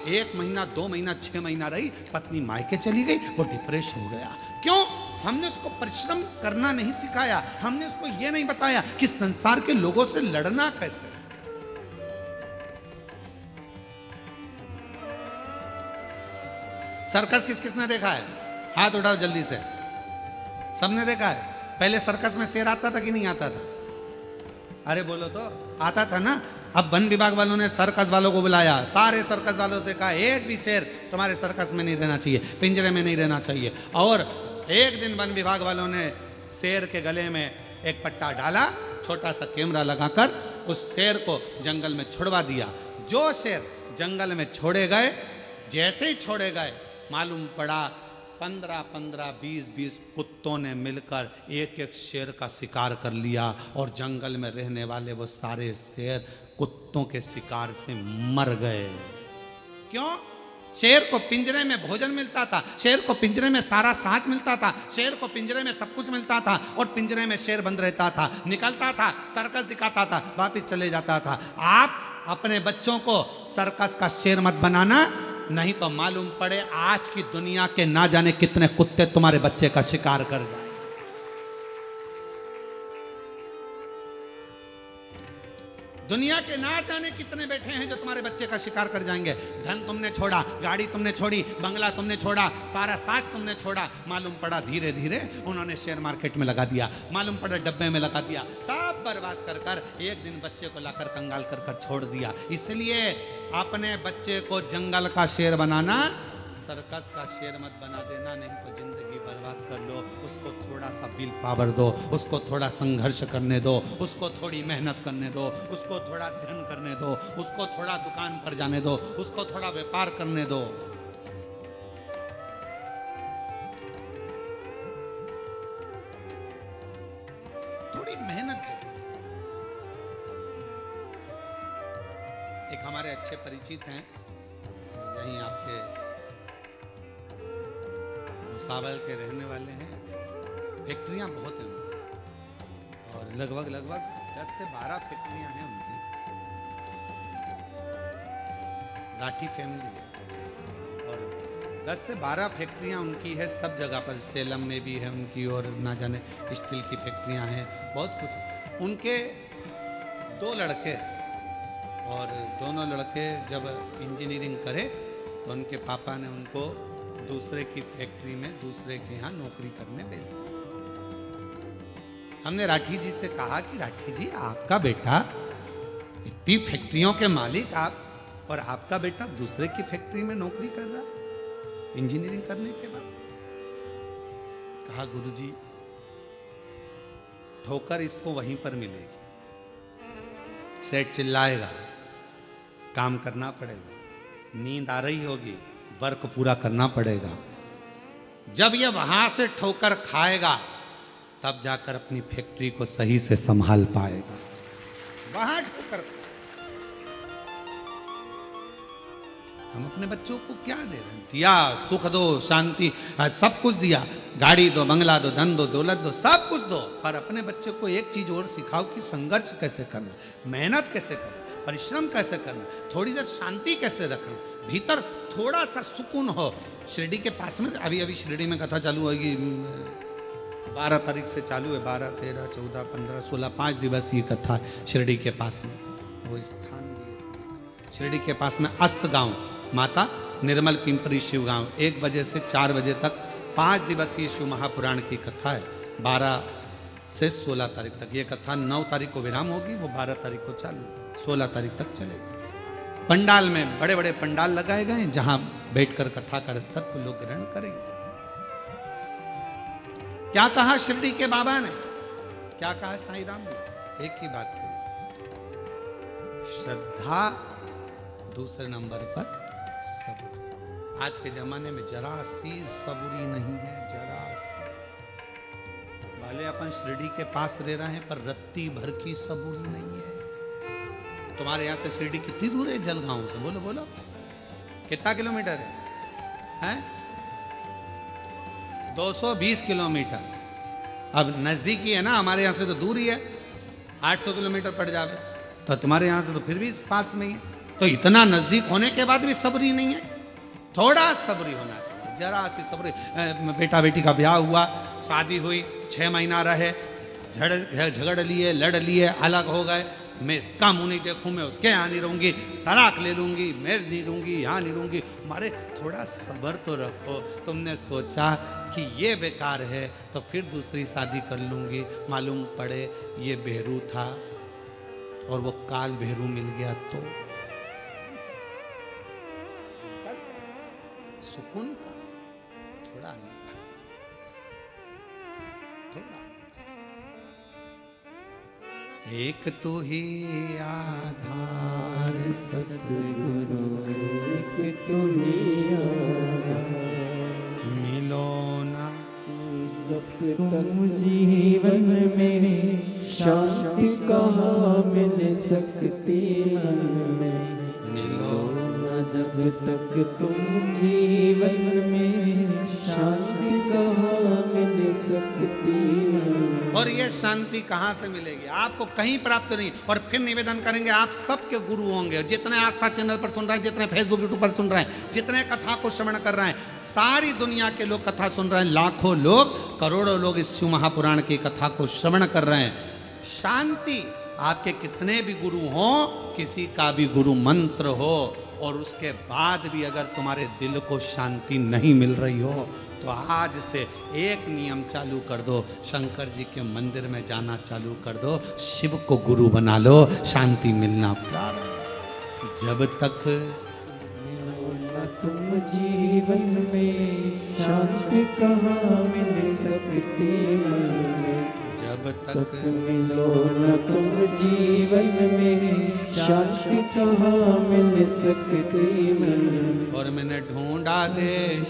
1 महीना, 2 महीना, 6 महीना रही, पत्नी मायके चली गई, वो डिप्रेस हो गया। क्यों? हमने उसको परिश्रम करना नहीं सिखाया, हमने उसको ये नहीं बताया कि संसार के लोगों से लड़ना कैसे। सर्कस किस किसने देखा है? हाथ उठाओ जल्दी से। सबने देखा है? पहले सर्कस में शेर आता था कि नहीं आता था? अरे बोलो तो, आता था ना। अब वन विभाग वालों ने सर्कस वालों को बुलाया, सारे सर्कस वालों से कहा एक भी शेर तुम्हारे सर्कस में नहीं रहना चाहिए, पिंजरे में नहीं रहना चाहिए। और एक दिन वन विभाग वालों ने शेर के गले में एक पट्टा डाला, छोटा सा कैमरा लगाकर उस शेर को जंगल में छुड़वा दिया। जो शेर जंगल में छोड़े गए, जैसे ही छोड़े गए, मालूम पड़ा 15-15, 20-20 कुत्तों ने मिलकर एक शेर का शिकार कर लिया और जंगल में रहने वाले वो सारे शेर कुत्तों के शिकार से मर गए। क्यों? शेर को पिंजरे में भोजन मिलता था, शेर को पिंजरे में सारा साज मिलता था, शेर को पिंजरे में सब कुछ मिलता था, और पिंजरे में शेर बंद रहता था, निकलता था, सर्कस दिखाता था, वापिस चले जाता था। आप अपने बच्चों को सर्कस का शेर मत बनाना, नहीं तो मालूम पड़े आज की दुनिया के ना जाने कितने कुत्ते तुम्हारे बच्चे का शिकार कर जाए। दुनिया के ना जाने कितने बैठे हैं जो तुम्हारे बच्चे का शिकार कर जाएंगे। धन तुमने छोड़ा, गाड़ी तुमने छोड़ी, बंगला तुमने छोड़ा, सारा साज तुमने छोड़ा, मालूम पड़ा धीरे धीरे उन्होंने शेयर मार्केट में लगा दिया, मालूम पड़ा डब्बे में लगा दिया, सब बर्बाद कर कर एक दिन बच्चे को लाकर कंगाल कर कर छोड़ दिया। इसलिए अपने बच्चे को जंगल का शेर बनाना, सर्कस का शेर मत बना देना, नहीं तो जिंदगी बर्बाद कर लो। उसको थोड़ा सा विल पावर दो, उसको थोड़ा संघर्ष करने दो, उसको थोड़ी मेहनत करने दो, उसको थोड़ा ध्यान करने दो, उसको थोड़ा दुकान पर जाने दो, उसको थोड़ा व्यापार करने दो। थोड़ी मेहनत चाहिए। एक हमारे अच्छे परिचित हैं, यहीं आपके भुसावल के रहने वाले हैं, फैक्ट्रियां बहुत हैं उनकी, और लगभग 10 से 12 फैक्ट्रियां हैं उनकी। राठी फैमिली है और 10 से 12 फैक्ट्रियां उनकी है, सब जगह पर, सेलम में भी है उनकी, और ना जाने स्टील की फैक्ट्रियां हैं, बहुत कुछ। उनके 2 लड़के, और दोनों लड़के जब इंजीनियरिंग करे तो उनके पापा ने उनको दूसरे की फैक्ट्री में, दूसरे के यहाँ नौकरी करने भेज दिया। हमने राठी जी से कहा कि राठी जी, आपका बेटा इतनी फैक्ट्रियों के मालिक आप, और आपका बेटा दूसरे की फैक्ट्री में नौकरी कर रहा इंजीनियरिंग करने के बाद। कहा गुरुजी, ठोकर इसको वहीं पर मिलेगी, सेठ चिल्लाएगा, काम करना पड़ेगा, नींद आ रही होगी, वर्क पूरा करना पड़ेगा। जब ये वहां से ठोकर खाएगा तब जाकर अपनी फैक्ट्री को सही से संभाल पाएगा। वहां ठोकर। हम अपने बच्चों को क्या दे रहे हैं? दिया, सुख दो, शांति, सब कुछ दिया, गाड़ी दो, बंगला दो, धन दो, दौलत दो, सब कुछ दो, पर अपने बच्चे को एक चीज और सिखाओ कि संघर्ष कैसे करना, मेहनत कैसे करना, परिश्रम कैसे करना, थोड़ी देर शांति कैसे रखना, भीतर थोड़ा सा सुकून हो। शिरडी के पास में अभी शिरडी में कथा चालू होगी, 12 तारीख से चालू है, 12, 13, 14, 15, 16, 5 दिवसीय कथा शिरडी के पास में। वो स्थान भी शिरडी के पास में अस्त गांव, माता निर्मल पिंपरी शिव गांव, 1 बजे से 4 बजे तक 5 दिवसीय शिव महापुराण की कथा है। 12 से 16 तारीख तक ये कथा, 9 तारीख को विराम होगी, वो 12 तारीख को चालू, 16 तारीख तक चलेगी। पंडाल में बड़े बड़े पंडाल लगाए गए जहां बैठकर कथा का तत्व लोग ग्रहण करेंगे। क्या कहा शिरडी के बाबा ने, क्या कहा साईं राम ने? एक ही बात कही, श्रद्धा, दूसरे नंबर पर सबूरी। आज के जमाने में जरा सी सबूरी नहीं है, जरा सी। भले अपन शिरडी के पास रह रहे हैं, पर रत्ती भर की सबूरी नहीं है। तुम्हारे यहाँ से शिरडी कितनी दूर है जलगांव से? बोलो बोलो, कितना किलोमीटर है? 220 किलोमीटर। अब नजदीकी है ना, हमारे यहाँ से तो दूर ही है, 800 किलोमीटर पड़ जावे, तो तुम्हारे यहाँ से तो फिर भी पास में ही है। तो इतना नजदीक होने के बाद भी सबरी नहीं है, थोड़ा सबरी होना चाहिए, जरा सी सबरी। बेटा बेटी का ब्याह हुआ, शादी हुई, 6 महीना रहे, झगड़ लिए, लड़ लिए, अलग हो गए, मैं इसका मुंह नहीं देखूं, मैं उसके यहाँ नहीं रहूंगी, तलाक ले लूंगी, मैं नहीं रहूंगी, यहाँ नहीं रहूंगी। हमारे थोड़ा सब्र तो रखो। तुमने सोचा कि ये बेकार है तो फिर दूसरी शादी कर लूंगी, मालूम पड़े ये बेहरू था और वो काल बेहरू मिल गया, तो सुकून का थोड़ा अनुभव, थोड़ा। एक तो ही आधार सतगुरु, एक तो ही आधार, मिलो ना जब तक जीवन में शांति कहाँ मिल सकती मन में। मिलो जब तक तुम जीवन में शांति कहाँ मिल सकती। और ये शांति कहाँ से मिलेगी? आपको कहीं प्राप्त नहीं। और फिर निवेदन करेंगे, आप सबके गुरु होंगे, जितने आस्था चैनल पर सुन रहे हैं, जितने फेसबुक यूट्यूब पर सुन रहे हैं, जितने कथा को श्रवण कर रहे हैं, सारी दुनिया के लोग कथा सुन रहे हैं, लाखों लोग, करोड़ों लोग इस शिव महापुराण की कथा को श्रवण कर रहे हैं। शांति, आपके कितने भी गुरु हो, किसी का भी गुरु मंत्र हो, और उसके बाद भी अगर तुम्हारे दिल को शांति नहीं मिल रही हो, तो आज से एक नियम चालू कर दो, शंकर जी के मंदिर में जाना चालू कर दो, शिव को गुरु बना लो, शांति मिलना प्रारंभ। जब तक तुम जीवन में शांति कहाँ मिल सकती मन में। जब तक मिलो न तुम जीवन में शांति कहाँ मिल सकती मन में। और मैंने ढूंढा देश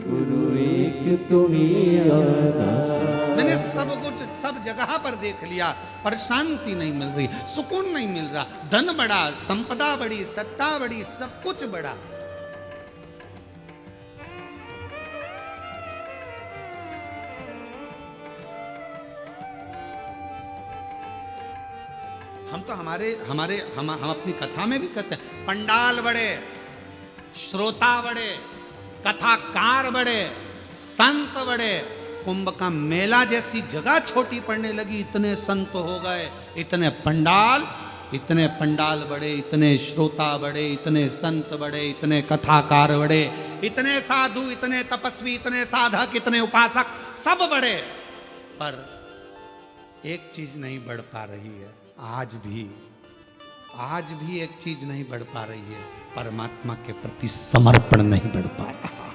गुरु एक तुम्ही आधार। मैंने सब कुछ सब जगह पर देख लिया, पर शांति नहीं मिल रही, सुकून नहीं मिल रहा। धन बढ़ा, संपदा बढ़ी, सत्ता बढ़ी, सब कुछ बढ़ा, हम तो हम अपनी कथा में भी कहते हैं, पंडाल बड़े, श्रोता बड़े, कथाकार बड़े, संत बड़े, कुंभ का मेला जैसी जगह छोटी पड़ने लगी, इतने संत हो गए, इतने पंडाल बड़े, इतने श्रोता बड़े, इतने संत बड़े, इतने कथाकार बड़े, इतने साधु, इतने तपस्वी, इतने साधक, इतने उपासक, सब बड़े, पर एक चीज नहीं बढ़ पा रही है। आज भी एक चीज नहीं बढ़ पा रही है, परमात्मा के प्रति समर्पण नहीं बढ़ पा रहा।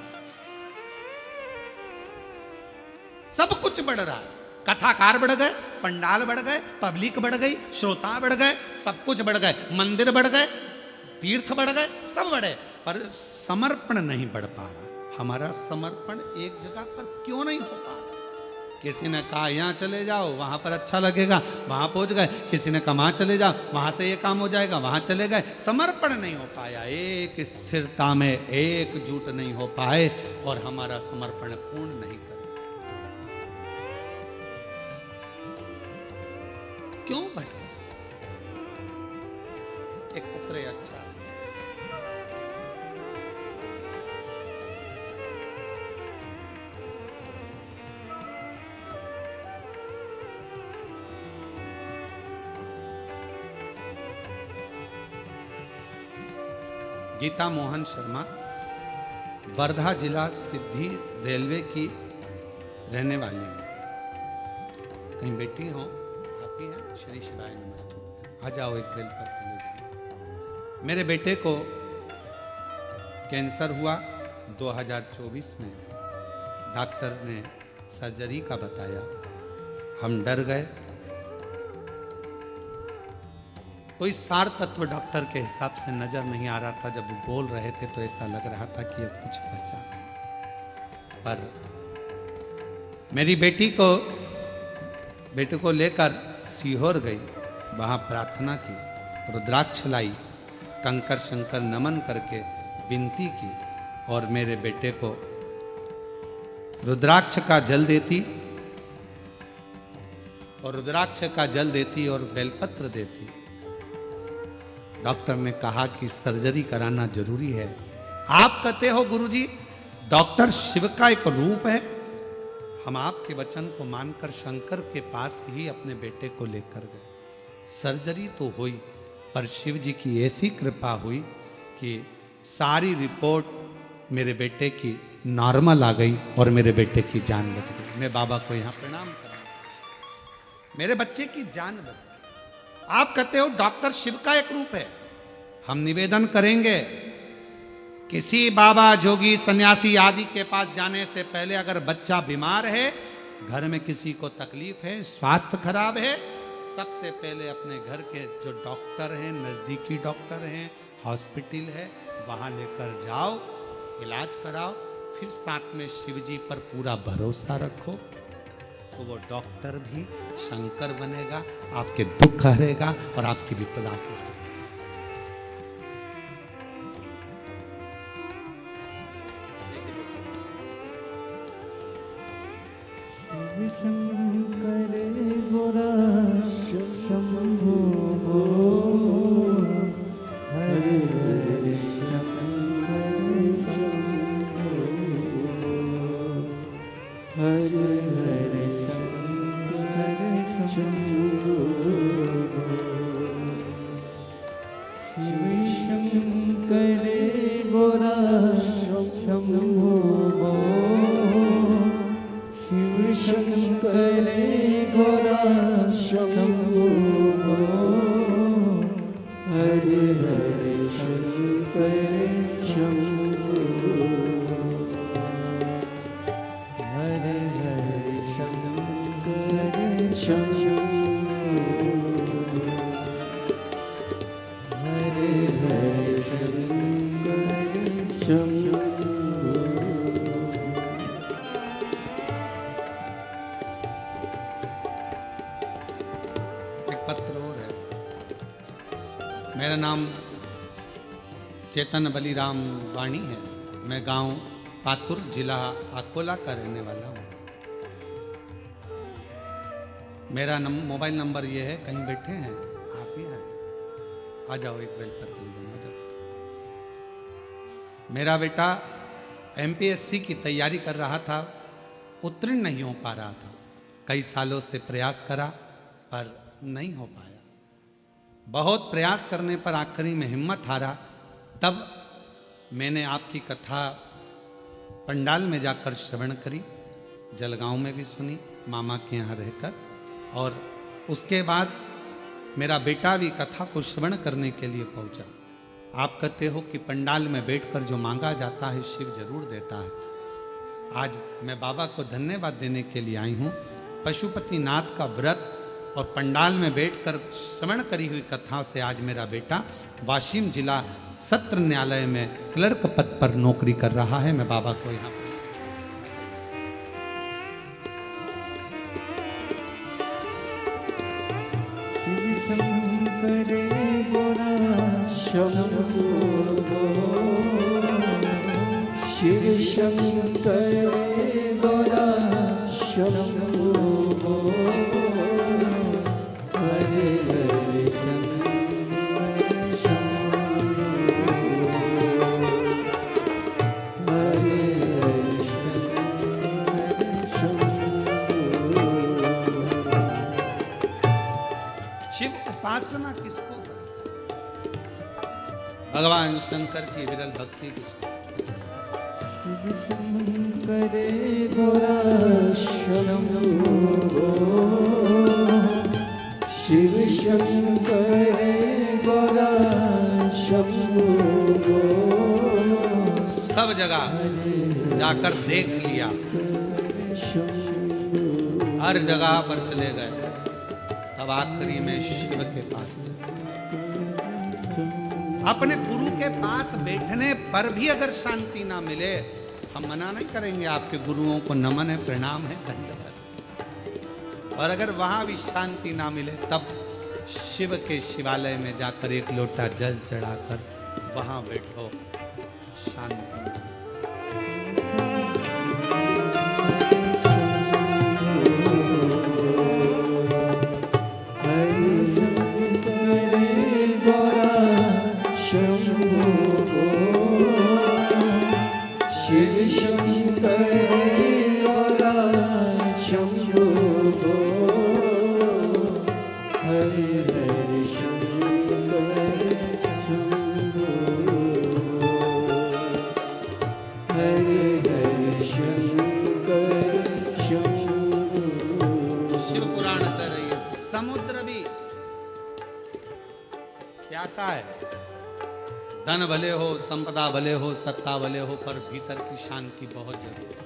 सब कुछ बढ़ रहा है, कथाकार बढ़ गए, पंडाल बढ़ गए, पब्लिक बढ़ गई, श्रोता बढ़ गए, सब कुछ बढ़ गए, मंदिर बढ़ गए, तीर्थ बढ़ गए, सब बढ़े, पर समर्पण नहीं बढ़ पा रहा। हमारा समर्पण एक जगह पर क्यों नहीं हो पा रहा? किसी ने कहा यहाँ चले जाओ, वहाँ पर अच्छा लगेगा, वहाँ पहुँच गए। किसी ने कहा वहाँ चले जाओ, वहाँ से ये काम हो जाएगा, वहाँ चले गए। समर्पण नहीं हो पाया, एक स्थिरता में एकजुट नहीं हो पाए और हमारा समर्पण पूर्ण नहीं कर। क्यों भटके? एक पुत्र अच्छा, गीता मोहन शर्मा, वर्धा जिला सिद्धि रेलवे की रहने वाली हूँ। कहीं बेटी हो आप ही हैं? श्री शिवाय नमस्ते। आ जाओ, एक बेलपत्र ले जाओ। मेरे बेटे को कैंसर हुआ 2024 में। डॉक्टर ने सर्जरी का बताया, हम डर गए। कोई सार तत्व डॉक्टर के हिसाब से नजर नहीं आ रहा था। जब वो बोल रहे थे तो ऐसा लग रहा था कि अब कुछ बचा है। पर मेरी बेटे को लेकर सीहोर गई, वहाँ प्रार्थना की, रुद्राक्ष लाई, कंकर शंकर नमन करके विनती की और मेरे बेटे को रुद्राक्ष का जल देती और बेलपत्र देती। डॉक्टर ने कहा कि सर्जरी कराना जरूरी है। आप कहते हो गुरुजी डॉक्टर शिव का एक रूप है। हम आपके वचन को मानकर शंकर के पास ही अपने बेटे को लेकर गए। सर्जरी तो हुई, पर शिव जी की ऐसी कृपा हुई कि सारी रिपोर्ट मेरे बेटे की नॉर्मल आ गई और मेरे बेटे की जान बच गई। मैं बाबा को यहाँ प्रणाम कर रहा हूं, मेरे बच्चे की जान बच गई। आप कहते हो डॉक्टर शिव का एक रूप है। हम निवेदन करेंगे, किसी बाबा जोगी सन्यासी आदि के पास जाने से पहले अगर बच्चा बीमार है, घर में किसी को तकलीफ है, स्वास्थ्य खराब है, सबसे पहले अपने घर के जो डॉक्टर हैं, नज़दीकी डॉक्टर हैं, हॉस्पिटल है, वहाँ लेकर जाओ, इलाज कराओ। फिर साथ में शिव जी पर पूरा भरोसा रखो, तो वो डॉक्टर भी शंकर बनेगा, आपके दुख हरेगा और आपकी विपदा को। शंकर गोरा शंभो हरे हरे शंकर शंभो हरे हरे शंकर शंभो शिव शंकर गोरा शंभो शिव शंकर गोरा शंभो हरे हरे शंकर शंभो हरे हरे शंकर शंभो हरे हरे शंकर शंभो। मेरा नाम चेतन बलिराम वाणी है। मैं गांव पातुर जिला अकोला का रहने वाला हूँ। मेरा मोबाइल नंबर ये है, कहीं बैठे हैं आप ही हैं, आ जाओ, एक बेलपत्र ले जाओ। मेरा बेटा MPSC की तैयारी कर रहा था, उत्तीर्ण नहीं हो पा रहा था। कई सालों से प्रयास करा पर नहीं हो पाया। बहुत प्रयास करने पर आखिरी में हिम्मत हारा। तब मैंने आपकी कथा पंडाल में जाकर श्रवण करी, जलगांव में भी सुनी मामा के यहाँ रहकर, और उसके बाद मेरा बेटा भी कथा को श्रवण करने के लिए पहुंचा। आप कहते हो कि पंडाल में बैठकर जो मांगा जाता है शिव जरूर देता है। आज मैं बाबा को धन्यवाद देने के लिए आई हूँ। पशुपतिनाथ का व्रत और पंडाल में बैठकर श्रवण करी हुई कथाओं से आज मेरा बेटा वाशिम जिला सत्र न्यायालय में क्लर्क पद पर नौकरी कर रहा है। मैं बाबा को यहाँ शंभो शिव शंकर गौरा शंभो हरे हरे शंकर शंभो हरे हरे शंकर शंभो। शिव उपासना किसको कहते हैं? भगवान शंकर की विरल भक्ति किसको? शिव शंकर गौरा शंभो शिव शंकर गौरा शंभो सब जगह जाकर देख लिया, हर जगह पर चले गए, तब आखिरी में शिव के पास। अपने गुरु के पास बैठने पर भी अगर शांति ना मिले, हम मना नहीं करेंगे, आपके गुरुओं को नमन है, प्रणाम है, दंडवत। और अगर वहां भी शांति ना मिले, तब शिव के शिवालय में जाकर एक लोटा जल चढ़ाकर वहां बैठो, शांति। शिव शंकर गौरा शंभो हरे हरे शंकर शंभो हरे हरे शंकर शंभो। शिव पुराण कर रही है, समुद्र भी प्यासा है। धन भले हो, संपदा भले हो, सत्ता भले हो, पर भीतर की शांति बहुत जरूरी है।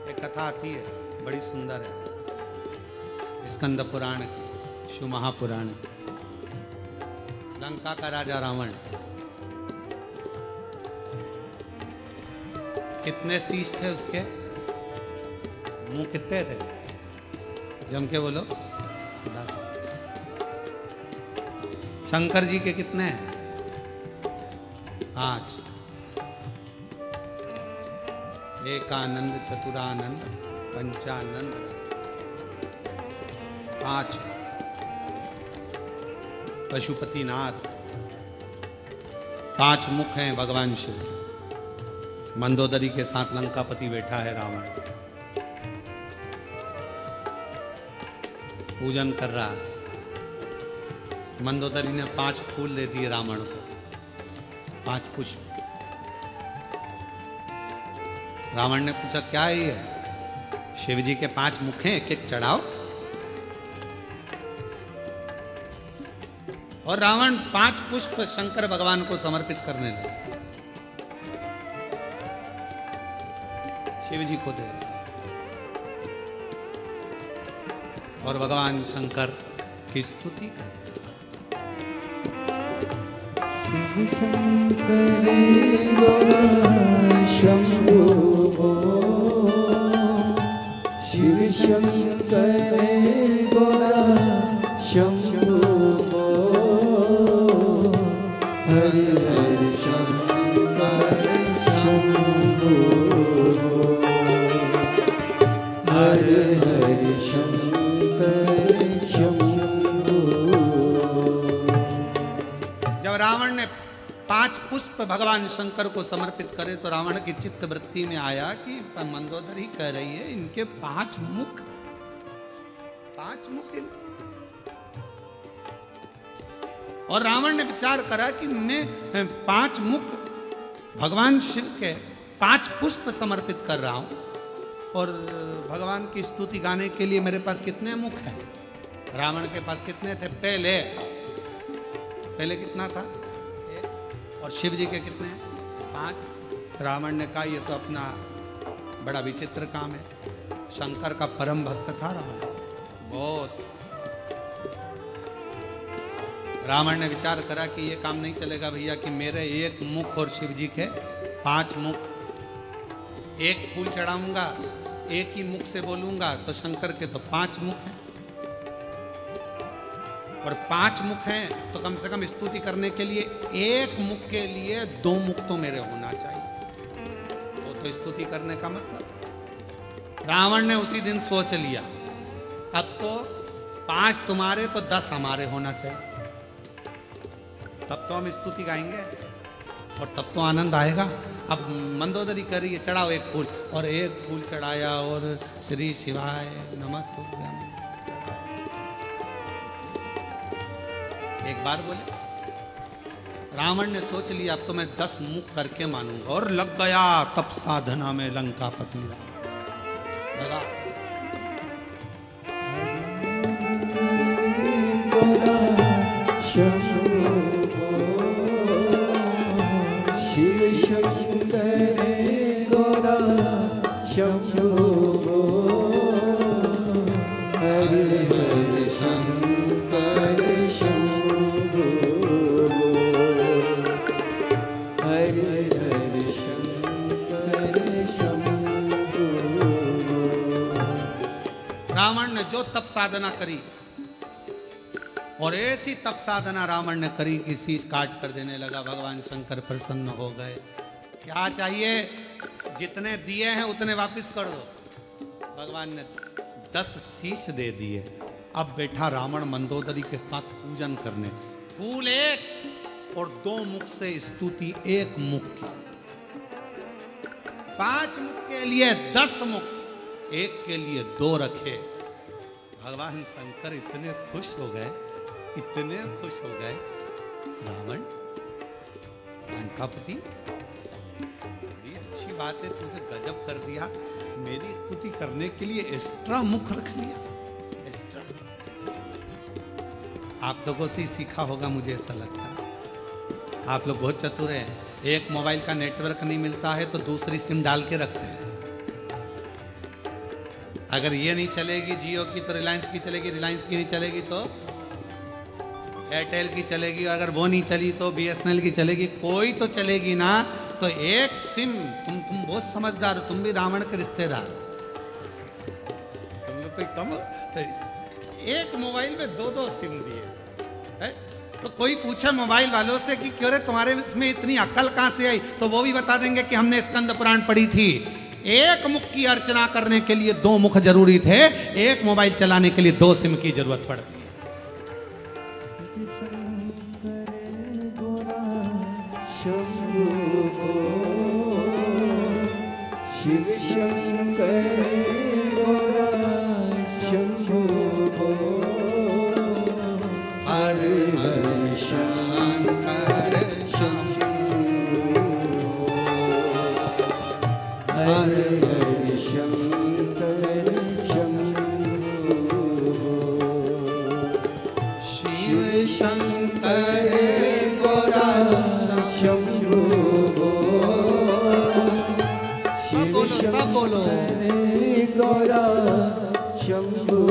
एक कथा आती है, बड़ी सुंदर है, स्कंद पुराण की, शिव महापुराण की। लंका का राजा रावण, कितने शीश थे उसके? मुंह कितने थे? जम के बोलो। 10। शंकर जी के कितने हैं? 5। एकानंद, चतुरानंद, पंचानंद, 5। पशुपतिनाथ, 5 मुख हैं भगवान शिव। मंदोदरी के साथ लंकापति बैठा है रावण, पूजन कर रहा है। मंदोदरी ने 5 फूल दे दिए रावण को, 5 पुष्प। रावण ने पूछा क्या है ये? शिव जी के 5 मुख हैं, एक एक चढ़ाओ। और रावण 5 पुष्प शंकर भगवान को समर्पित करने लगा, शिव जी को दे रहे। और भगवान शंकर की स्तुति कर रहे। शिव शंकर गौरा शंभो शिव शंकर गौरा शंभो हरे हरे शंकर शंभो हरे हरे शंकर शंभो। जब रावण ने 5 पुष्प भगवान शंकर को समर्पित करे तो रावण की चित्त वृत्ति में आया कि मंदोदरी कह रही है इनके 5 मुख, 5 मुख इनके। और रावण ने विचार करा कि मैं 5 मुख भगवान शिव के 5 पुष्प समर्पित कर रहा हूं, और भगवान की स्तुति गाने के लिए मेरे पास कितने मुख हैं? रावण के पास कितने थे? पहले कितना था? 1। और शिव जी के कितने हैं? 5। रावण ने कहा ये तो अपना बड़ा विचित्र काम है। शंकर का परम भक्त था रावण, बहुत। रावण ने विचार करा कि ये काम नहीं चलेगा भैया कि मेरे 1 मुख और शिव जी के 5 मुख। 1 फूल चढ़ाऊंगा, 1 ही मुख से बोलूंगा, तो शंकर के तो 5 मुख हैं। और 5 मुख हैं तो कम से कम स्तुति करने के लिए 1 मुख के लिए 2 मुख तो मेरे होना चाहिए। वो तो स्तुति करने का मतलब। रावण ने उसी दिन सोच लिया, अब तो 5 तुम्हारे तो 10 हमारे होना चाहिए, तब तो हम स्तुति गाएंगे और तब तो आनंद आएगा। अब मंदोदरी करिए, चढ़ाओ 1 फूल, और 1 फूल चढ़ाया और श्री शिवाय नमस्तुभ्यम। एक बार बोले, रावण ने सोच लिया अब तो मैं 10 मुख करके मानूंगा, और लग गया तप साधना में लंकापति रावण। लगा शिव शंकर गौरा शंभो हरि हरि शंकर शंभो हरि हरि शंकर शंभो। रावण ने जो तप साधना करी, और ऐसी तप साधना रावण ने करी कि शीश काट कर देने लगा। भगवान शंकर प्रसन्न हो गए। क्या चाहिए? जितने दिए हैं उतने वापस कर दो। भगवान ने 10 शीश दे दिए। अब बैठा रावण मंदोदरी के साथ पूजन करने। फूल 1 और 2 मुख से स्तुति 1 मुख की। 5 मुख के लिए 10 मुख, 1 के लिए 2 रखे। भगवान शंकर इतने खुश हो गए, इतने खुश हो गए। रावण, लंकापति, बड़ी अच्छी बात है, तुझे गजब कर दिया। मेरी स्तुति करने के लिए एक्स्ट्रा मुख रख लिया। एक्स्ट्रा। आप लोगों से ही सीखा होगा, मुझे ऐसा लगता है। आप लोग बहुत चतुर हैं। एक मोबाइल का नेटवर्क नहीं मिलता है तो दूसरी सिम डाल के रखते हैं। अगर ये नहीं चलेगी जियो की तो रिलायंस की चलेगी, रिलायंस की नहीं चलेगी तो एयरटेल की चलेगी, अगर वो नहीं चली तो BSNL की चलेगी। कोई तो चलेगी ना। तो एक सिम, तुम बहुत समझदार हो, तुम भी रावण के रिश्तेदार। तुम लोग कोई कम हो? तो एक मोबाइल में 2-2 सिम दिए है? तो कोई पूछे मोबाइल वालों से कि क्यों रे तुम्हारे इसमें इतनी अक्ल कहां से आई, तो वो भी बता देंगे कि हमने स्कंद पुराण पढ़ी थी। 1 मुख की अर्चना करने के लिए 2 मुख जरूरी थे, 1 मोबाइल चलाने के लिए 2 सिम की जरूरत पड़ती है। शिव शंकर गौरा शंभो हरि हरि शंकर शंभो हरि हरि शंकर शंभो शिव शंकर गौरा शंभो सब बोलो। गौरा शंभो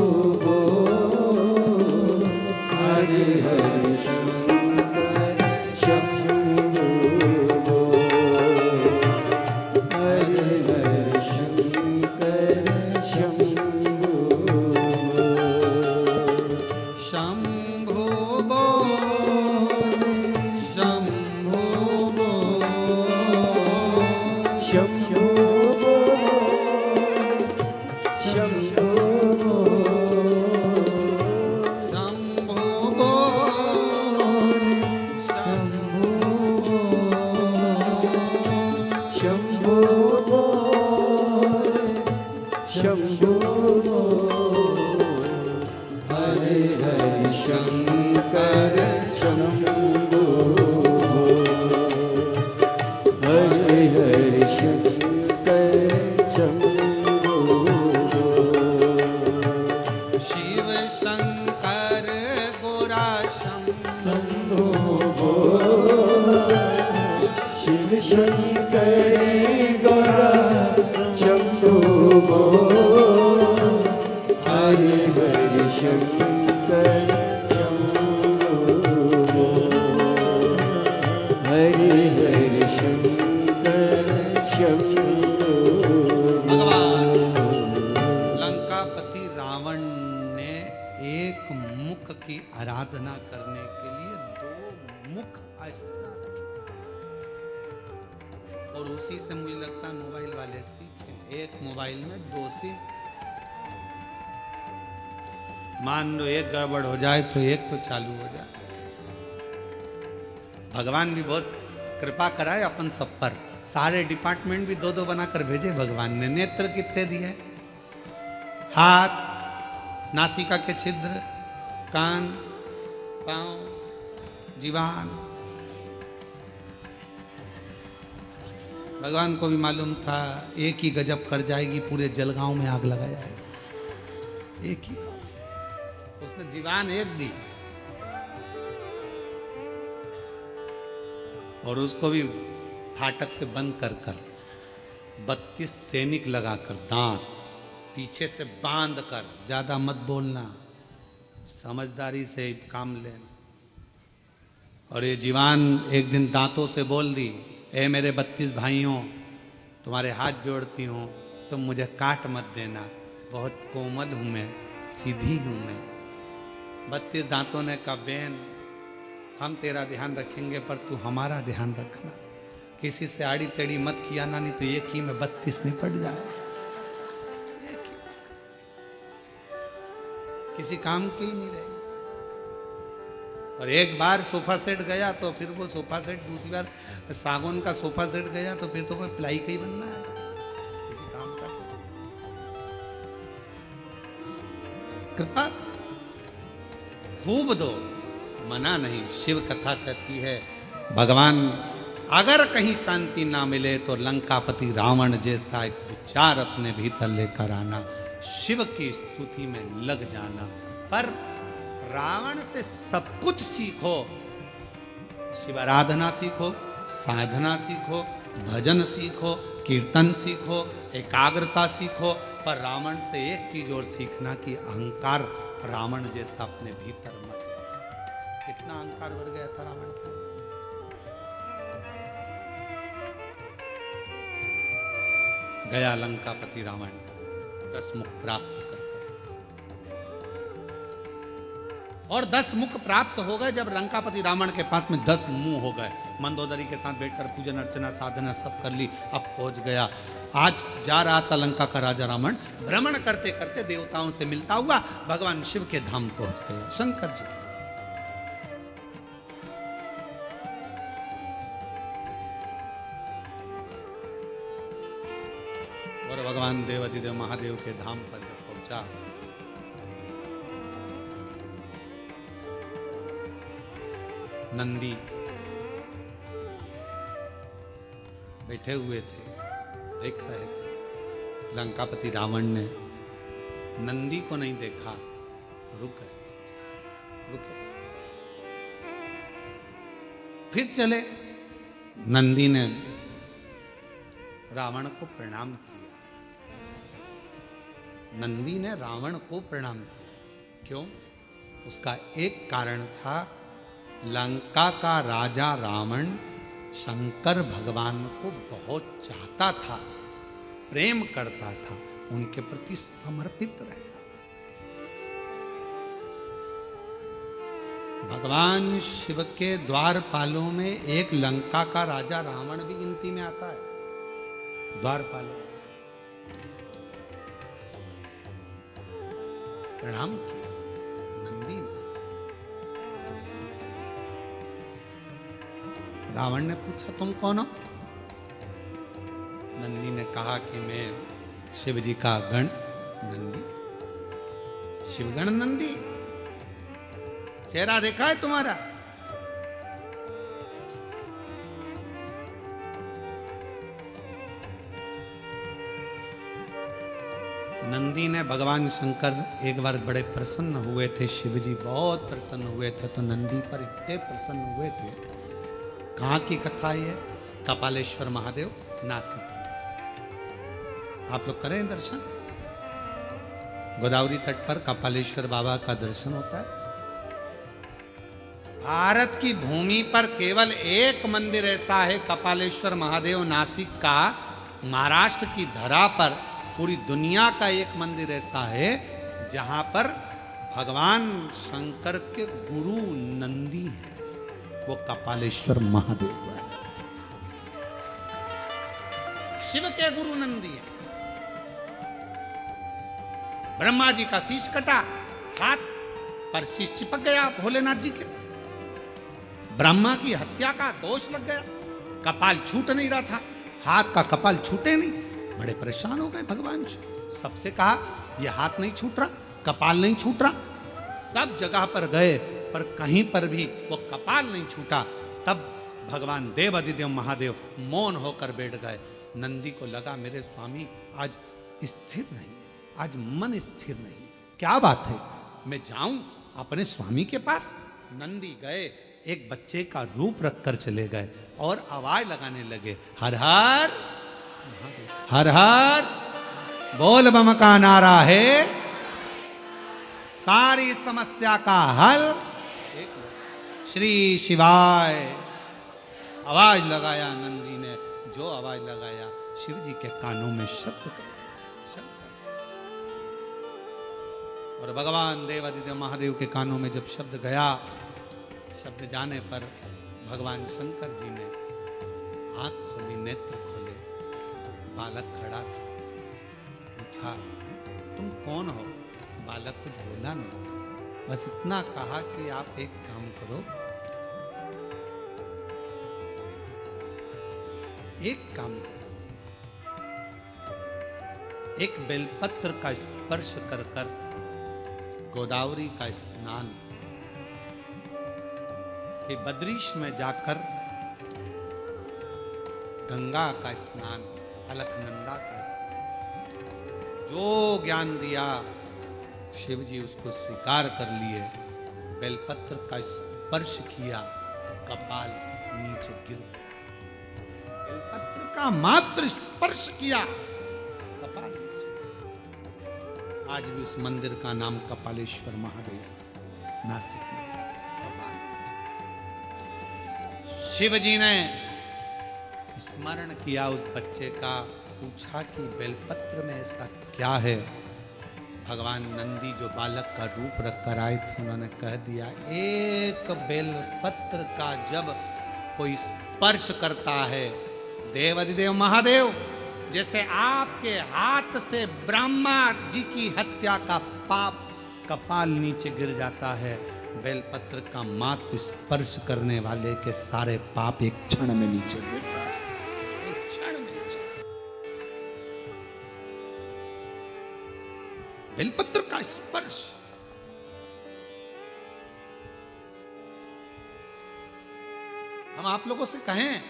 हरि हरि शंकर शंभो हरि हरि शंकर शंभो शंभो बोल, शंभो बोल, शंभो आराधना करने के लिए दो मुख अस्त्र रखे। और उसी से मुझे लगता है मोबाइल वाले सीखे। एक मोबाइल में दो सिम, मान लो एक गड़बड़ हो जाए तो एक तो चालू हो जाए। भगवान भी बहुत कृपा कराए अपन सब पर। सारे डिपार्टमेंट भी दो दो बनाकर भेजे भगवान ने। नेत्र कितने दिए? हाथ, नासिका के छिद्र, कान, पांव, जीवान। भगवान को भी मालूम था एक ही गजब कर जाएगी, पूरे जलगांव में आग लगा जाएगा। एक ही, उसने जीवान एक दी और उसको भी फाटक से बंद कर कर 32 सैनिक लगाकर, दांत पीछे से बांध कर, ज्यादा मत बोलना, समझदारी से काम लेना। और ये जीवान एक दिन दांतों से बोल दी, ए मेरे 32 भाइयों, तुम्हारे हाथ जोड़ती हूँ, तुम मुझे काट मत देना, बहुत कोमल हूँ मैं, सीधी हूँ मैं। 32 दांतों ने कहा, बहन हम तेरा ध्यान रखेंगे पर तू हमारा ध्यान रखना, किसी से आड़ी टेढ़ी मत किया ना, नहीं तो एक ही में 32 निपट जाए। किसी काम की ही नहीं रहेगी। और एक बार सोफा सेट गया तो फिर वो सोफा सेट, दूसरी बार सागौन का सोफा सेट गया तो फिर तो वो प्लाई का ही बनना है, किसी काम का। कृपा खूब दो, मना नहीं। शिव कथा कहती है भगवान अगर कहीं शांति ना मिले तो लंकापति रावण जैसा एक विचार अपने भीतर लेकर आना, शिव की स्तुति में लग जाना। पर रावण से सब कुछ सीखो, शिव आराधना सीखो, साधना सीखो, भजन सीखो, कीर्तन सीखो, एकाग्रता सीखो, पर रावण से एक चीज और सीखना कि अहंकार रावण जैसा अपने भीतर मत। कितना अहंकार बढ़ गया था रावण का। गया लंकापति रावण 10 मुख प्राप्त कर, और 10 मुख प्राप्त हो गए जब लंकापति रावण के पास में 10 मुंह हो गए। मंदोदरी के साथ बैठकर पूजन अर्चना साधना सब कर ली, अब पहुंच गया। आज जा रहा था लंका का राजा रावण, भ्रमण करते करते देवताओं से मिलता हुआ भगवान शिव के धाम पहुंच गया, शंकर जी। और भगवान देवाधिदेव महादेव के धाम पर जब पहुंचा, नंदी बैठे हुए थे, देख रहे थे। लंकापति रावण ने नंदी को नहीं देखा, रुके रुके, फिर चले। नंदी ने रावण को प्रणाम किया। नंदी ने रावण को प्रणाम किया। क्यों? उसका एक कारण था, लंका का राजा रावण शंकर भगवान को बहुत चाहता था, प्रेम करता था, उनके प्रति समर्पित रहता था। भगवान शिव के द्वारपालों में एक लंका का राजा रावण भी गिनती में आता है। द्वारपालों प्रणाम किया नंदी ने। रावण ने पूछा, तुम कौन हो? नंदी ने कहा कि मैं शिव जी का गण नंदी, शिवगण नंदी। चेहरा देखा है तुम्हारा? नंदी ने, भगवान शंकर एक बार बड़े प्रसन्न हुए थे, शिव जी बहुत प्रसन्न हुए थे, तो नंदी पर इतने प्रसन्न हुए थे। कहाँ की कथा ये? कपालेश्वर महादेव, नासिक। आप लोग करें दर्शन, गोदावरी तट पर कपालेश्वर बाबा का दर्शन होता है। भारत की भूमि पर केवल एक मंदिर ऐसा है, कपालेश्वर महादेव नासिक का। महाराष्ट्र की धरा पर पूरी दुनिया का एक मंदिर ऐसा है जहां पर भगवान शंकर के गुरु नंदी हैं, वो कपालेश्वर महादेव है। शिव के गुरु नंदी हैं। ब्रह्मा जी का शीश कटा, हाथ पर शीश चिपक गया भोलेनाथ जी के। ब्रह्मा की हत्या का दोष लग गया, कपाल छूट नहीं रहा था, हाथ का कपाल छूटे नहीं, बड़े परेशान हो गए भगवान जी। सबसे कहा यह हाथ नहीं छूट रहा, कपाल नहीं छूट रहा, सब जगह पर गए पर कहीं पर भी वो कपाल नहीं छूटा। तब भगवान देवाधिदेव महादेव मौन होकर बैठ गए। नंदी को लगा मेरे स्वामी आज स्थिर नहीं, आज मन स्थिर नहीं, क्या बात है, मैं जाऊं अपने स्वामी के पास। नंदी गए, एक बच्चे का रूप रखकर चले गए और आवाज लगाने लगे, हर हर हर हर बोल बम का नारा है सारी समस्या का हल, श्री शिवाय। आवाज लगाया नंदी ने, जो आवाज लगाया शिव जी के कानों में शब्द और भगवान देवादिदेव महादेव के कानों में जब शब्द गया, शब्द जाने पर भगवान शंकर जी ने आंख खोली, नेत्र खोले, बालक खड़ा था। पूछा तुम कौन हो? बालक कुछ बोला नहीं, बस इतना कहा कि आप एक काम करो, एक काम करो, एक बेलपत्र का स्पर्श कर कर गोदावरी का स्नान, ये बद्रीश में जाकर गंगा का स्नान, अलकनंदा का स्नान, जो ज्ञान दिया शिव जी उसको स्वीकार कर लिए। बेलपत्र का स्पर्श किया, कपाल नीचे गिर गया। बेलपत्र का मात्र स्पर्श किया, कपाल नीचे। आज भी उस मंदिर का नाम कपालेश्वर महादेव, नासिक में कपाल। शिव जी ने स्मरण किया उस बच्चे का, पूछा कि बेलपत्र में ऐसा क्या है? भगवान नंदी जो बालक का रूप रखकर आए थे, उन्होंने कह दिया, एक बेलपत्र का जब कोई स्पर्श करता है, देवाधिदेव महादेव, जैसे आपके हाथ से ब्रह्मा जी की हत्या का पाप कपाल नीचे गिर जाता है, बेलपत्र का मात्र स्पर्श करने वाले के सारे पाप एक क्षण में नीचे गिर जाते हैं, एक क्षण में। बेलपत्र का स्पर्श। हम आप लोगों से कहें,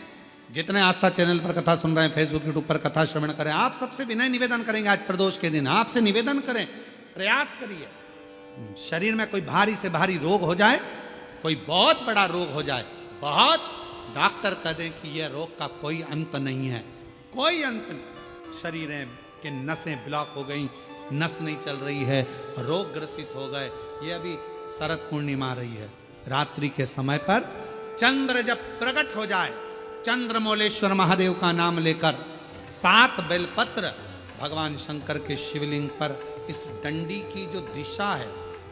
जितने आस्था चैनल पर कथा सुन रहे हैं, फेसबुक यूट्यूब पर कथा श्रवण करें, आप सबसे विनय निवेदन करेंगे, आज प्रदोष के दिन आपसे निवेदन करें, प्रयास करिए, शरीर में कोई भारी से भारी रोग हो जाए, कोई बहुत बड़ा रोग हो जाए, बहुत, डॉक्टर कह दें कि यह रोग का कोई अंत नहीं है, कोई अंत नहीं, शरीर के नसें ब्लॉक हो गई, नस नहीं चल रही है, रोग ग्रसित हो गए। ये अभी शरद पूर्णिमा रही है, रात्रि के समय पर चंद्र जब प्रकट हो जाए, चंद्रमौलेश्वर महादेव का नाम लेकर 7 बेलपत्र भगवान शंकर के शिवलिंग पर, इस डंडी की जो दिशा है,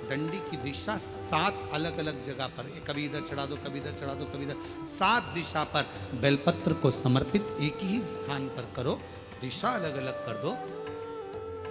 डंडी की दिशा 7 अलग अलग जगह पर, कभी इधर चढ़ा दो, कभी इधर चढ़ा दो, कभी इधर, 7 दिशा पर बेलपत्र को समर्पित एक ही स्थान पर करो, दिशा अलग अलग कर दो,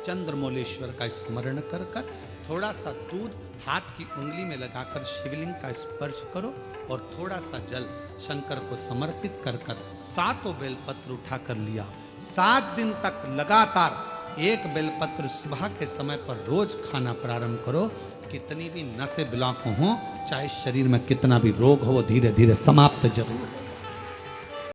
चंद्रमौलेश्वर का स्मरण कर कर थोड़ा सा दूध हाथ की उंगली में लगाकर शिवलिंग का स्पर्श करो और थोड़ा सा जल शंकर को समर्पित कर कर 7 बेलपत्र उठा कर लिया। 7 दिन तक लगातार एक बेलपत्र सुबह के समय पर रोज खाना प्रारंभ करो। कितनी भी नसें ब्लॉक हो, चाहे शरीर में कितना भी रोग हो, वो धीरे धीरे समाप्त जरूर हो।